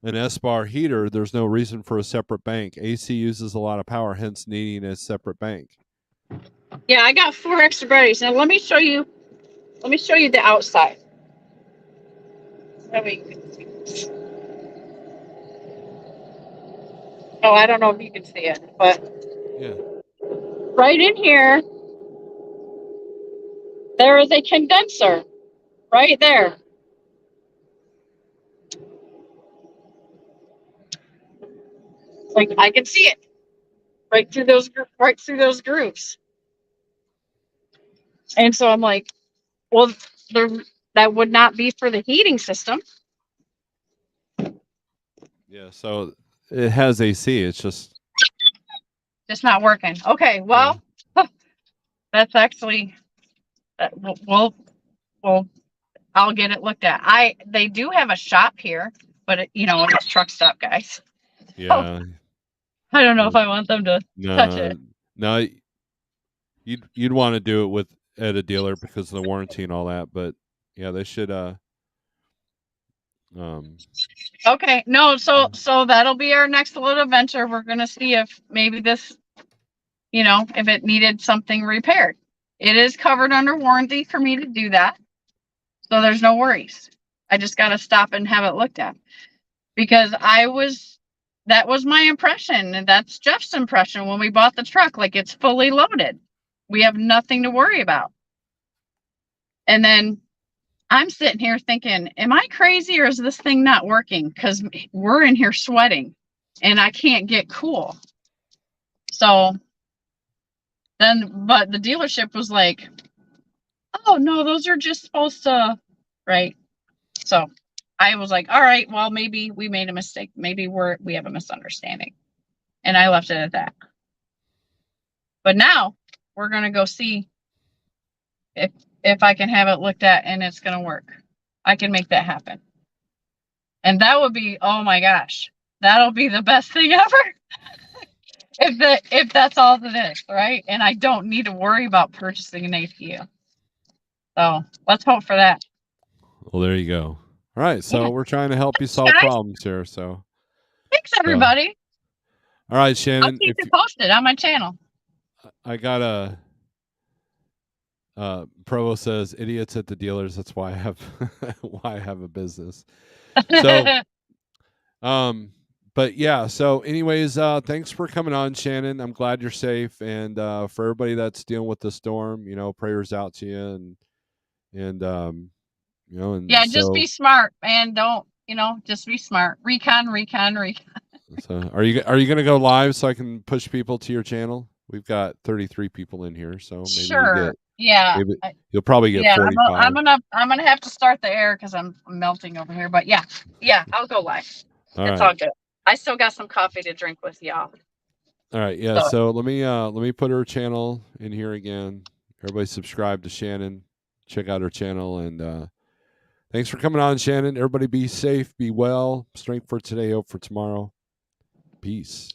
an S-bar heater, there's no reason for a separate bank. AC uses a lot of power, hence needing a separate bank. yeah, I got 4 extra batteries. Now let me show you the outside. Oh, I don't know if you can see it, but Yeah. right in here, there is a condenser right there. Like I can see it right through those grooves. And so I'm like, well, there, that would not be for the heating system. Yeah, so it has AC. It's just Not working. Okay, well, that's actually we'll I'll get it looked at. They do have a shop here, but it's truck stop, guys. yeah. I don't know if I want them to touch No, it. no. You'd want to do it at a dealer because of the warranty and all that. But yeah, they should. Okay, no, so that'll be our next little adventure. We're gonna see if maybe this, if it needed something repaired. It is covered under warranty for me to do that, so there's no worries. I just got to stop and have it looked at because that was my impression, and that's Jeff's impression when we bought the truck. Like, it's fully loaded. We have nothing to worry about. And then I'm sitting here thinking, am I crazy or is this thing not working? Because we're in here sweating and I can't get cool. So then, but the dealership was like, oh no, those are just supposed to, right? So I was like, all right, well, maybe we made a mistake. Maybe we have a misunderstanding. And I left it at that. But now we're going to go see if I can have it looked at and it's going to work. I can make that happen. And that would be, oh my gosh, that'll be the best thing ever. if that's all it is, right? And I don't need to worry about purchasing an APU. So let's hope for that. Well, there you go. All right, so Yeah. we're trying to help you Thanks, solve guys. problems here. So, Thanks, everybody. all right, I'll Shannon. keep it posted on my channel. I got a Provo says idiots at the dealers. That's why I have why I have a business. So, but yeah. So, anyways, thanks for coming on, Shannon. I'm glad you're safe, and for everybody that's dealing with the storm, prayers out to you, and and Yeah, just so be smart, man. Don't, just be smart. Recon. so are you gonna go live so I can push people to your channel? We've got 33 people in here, so maybe you Sure. get Yeah. maybe you'll probably get Yeah, 45. I'm gonna have to start the air because I'm melting over here. But yeah, I'll go live. All It's right. all good. I still got some coffee to drink with y'all. All right, yeah. So So let me put her channel in here again. Everybody subscribe to Shannon. Check out her channel, and thanks for coming on, Shannon. Everybody be safe, be well. Strength for today, hope for tomorrow. Peace.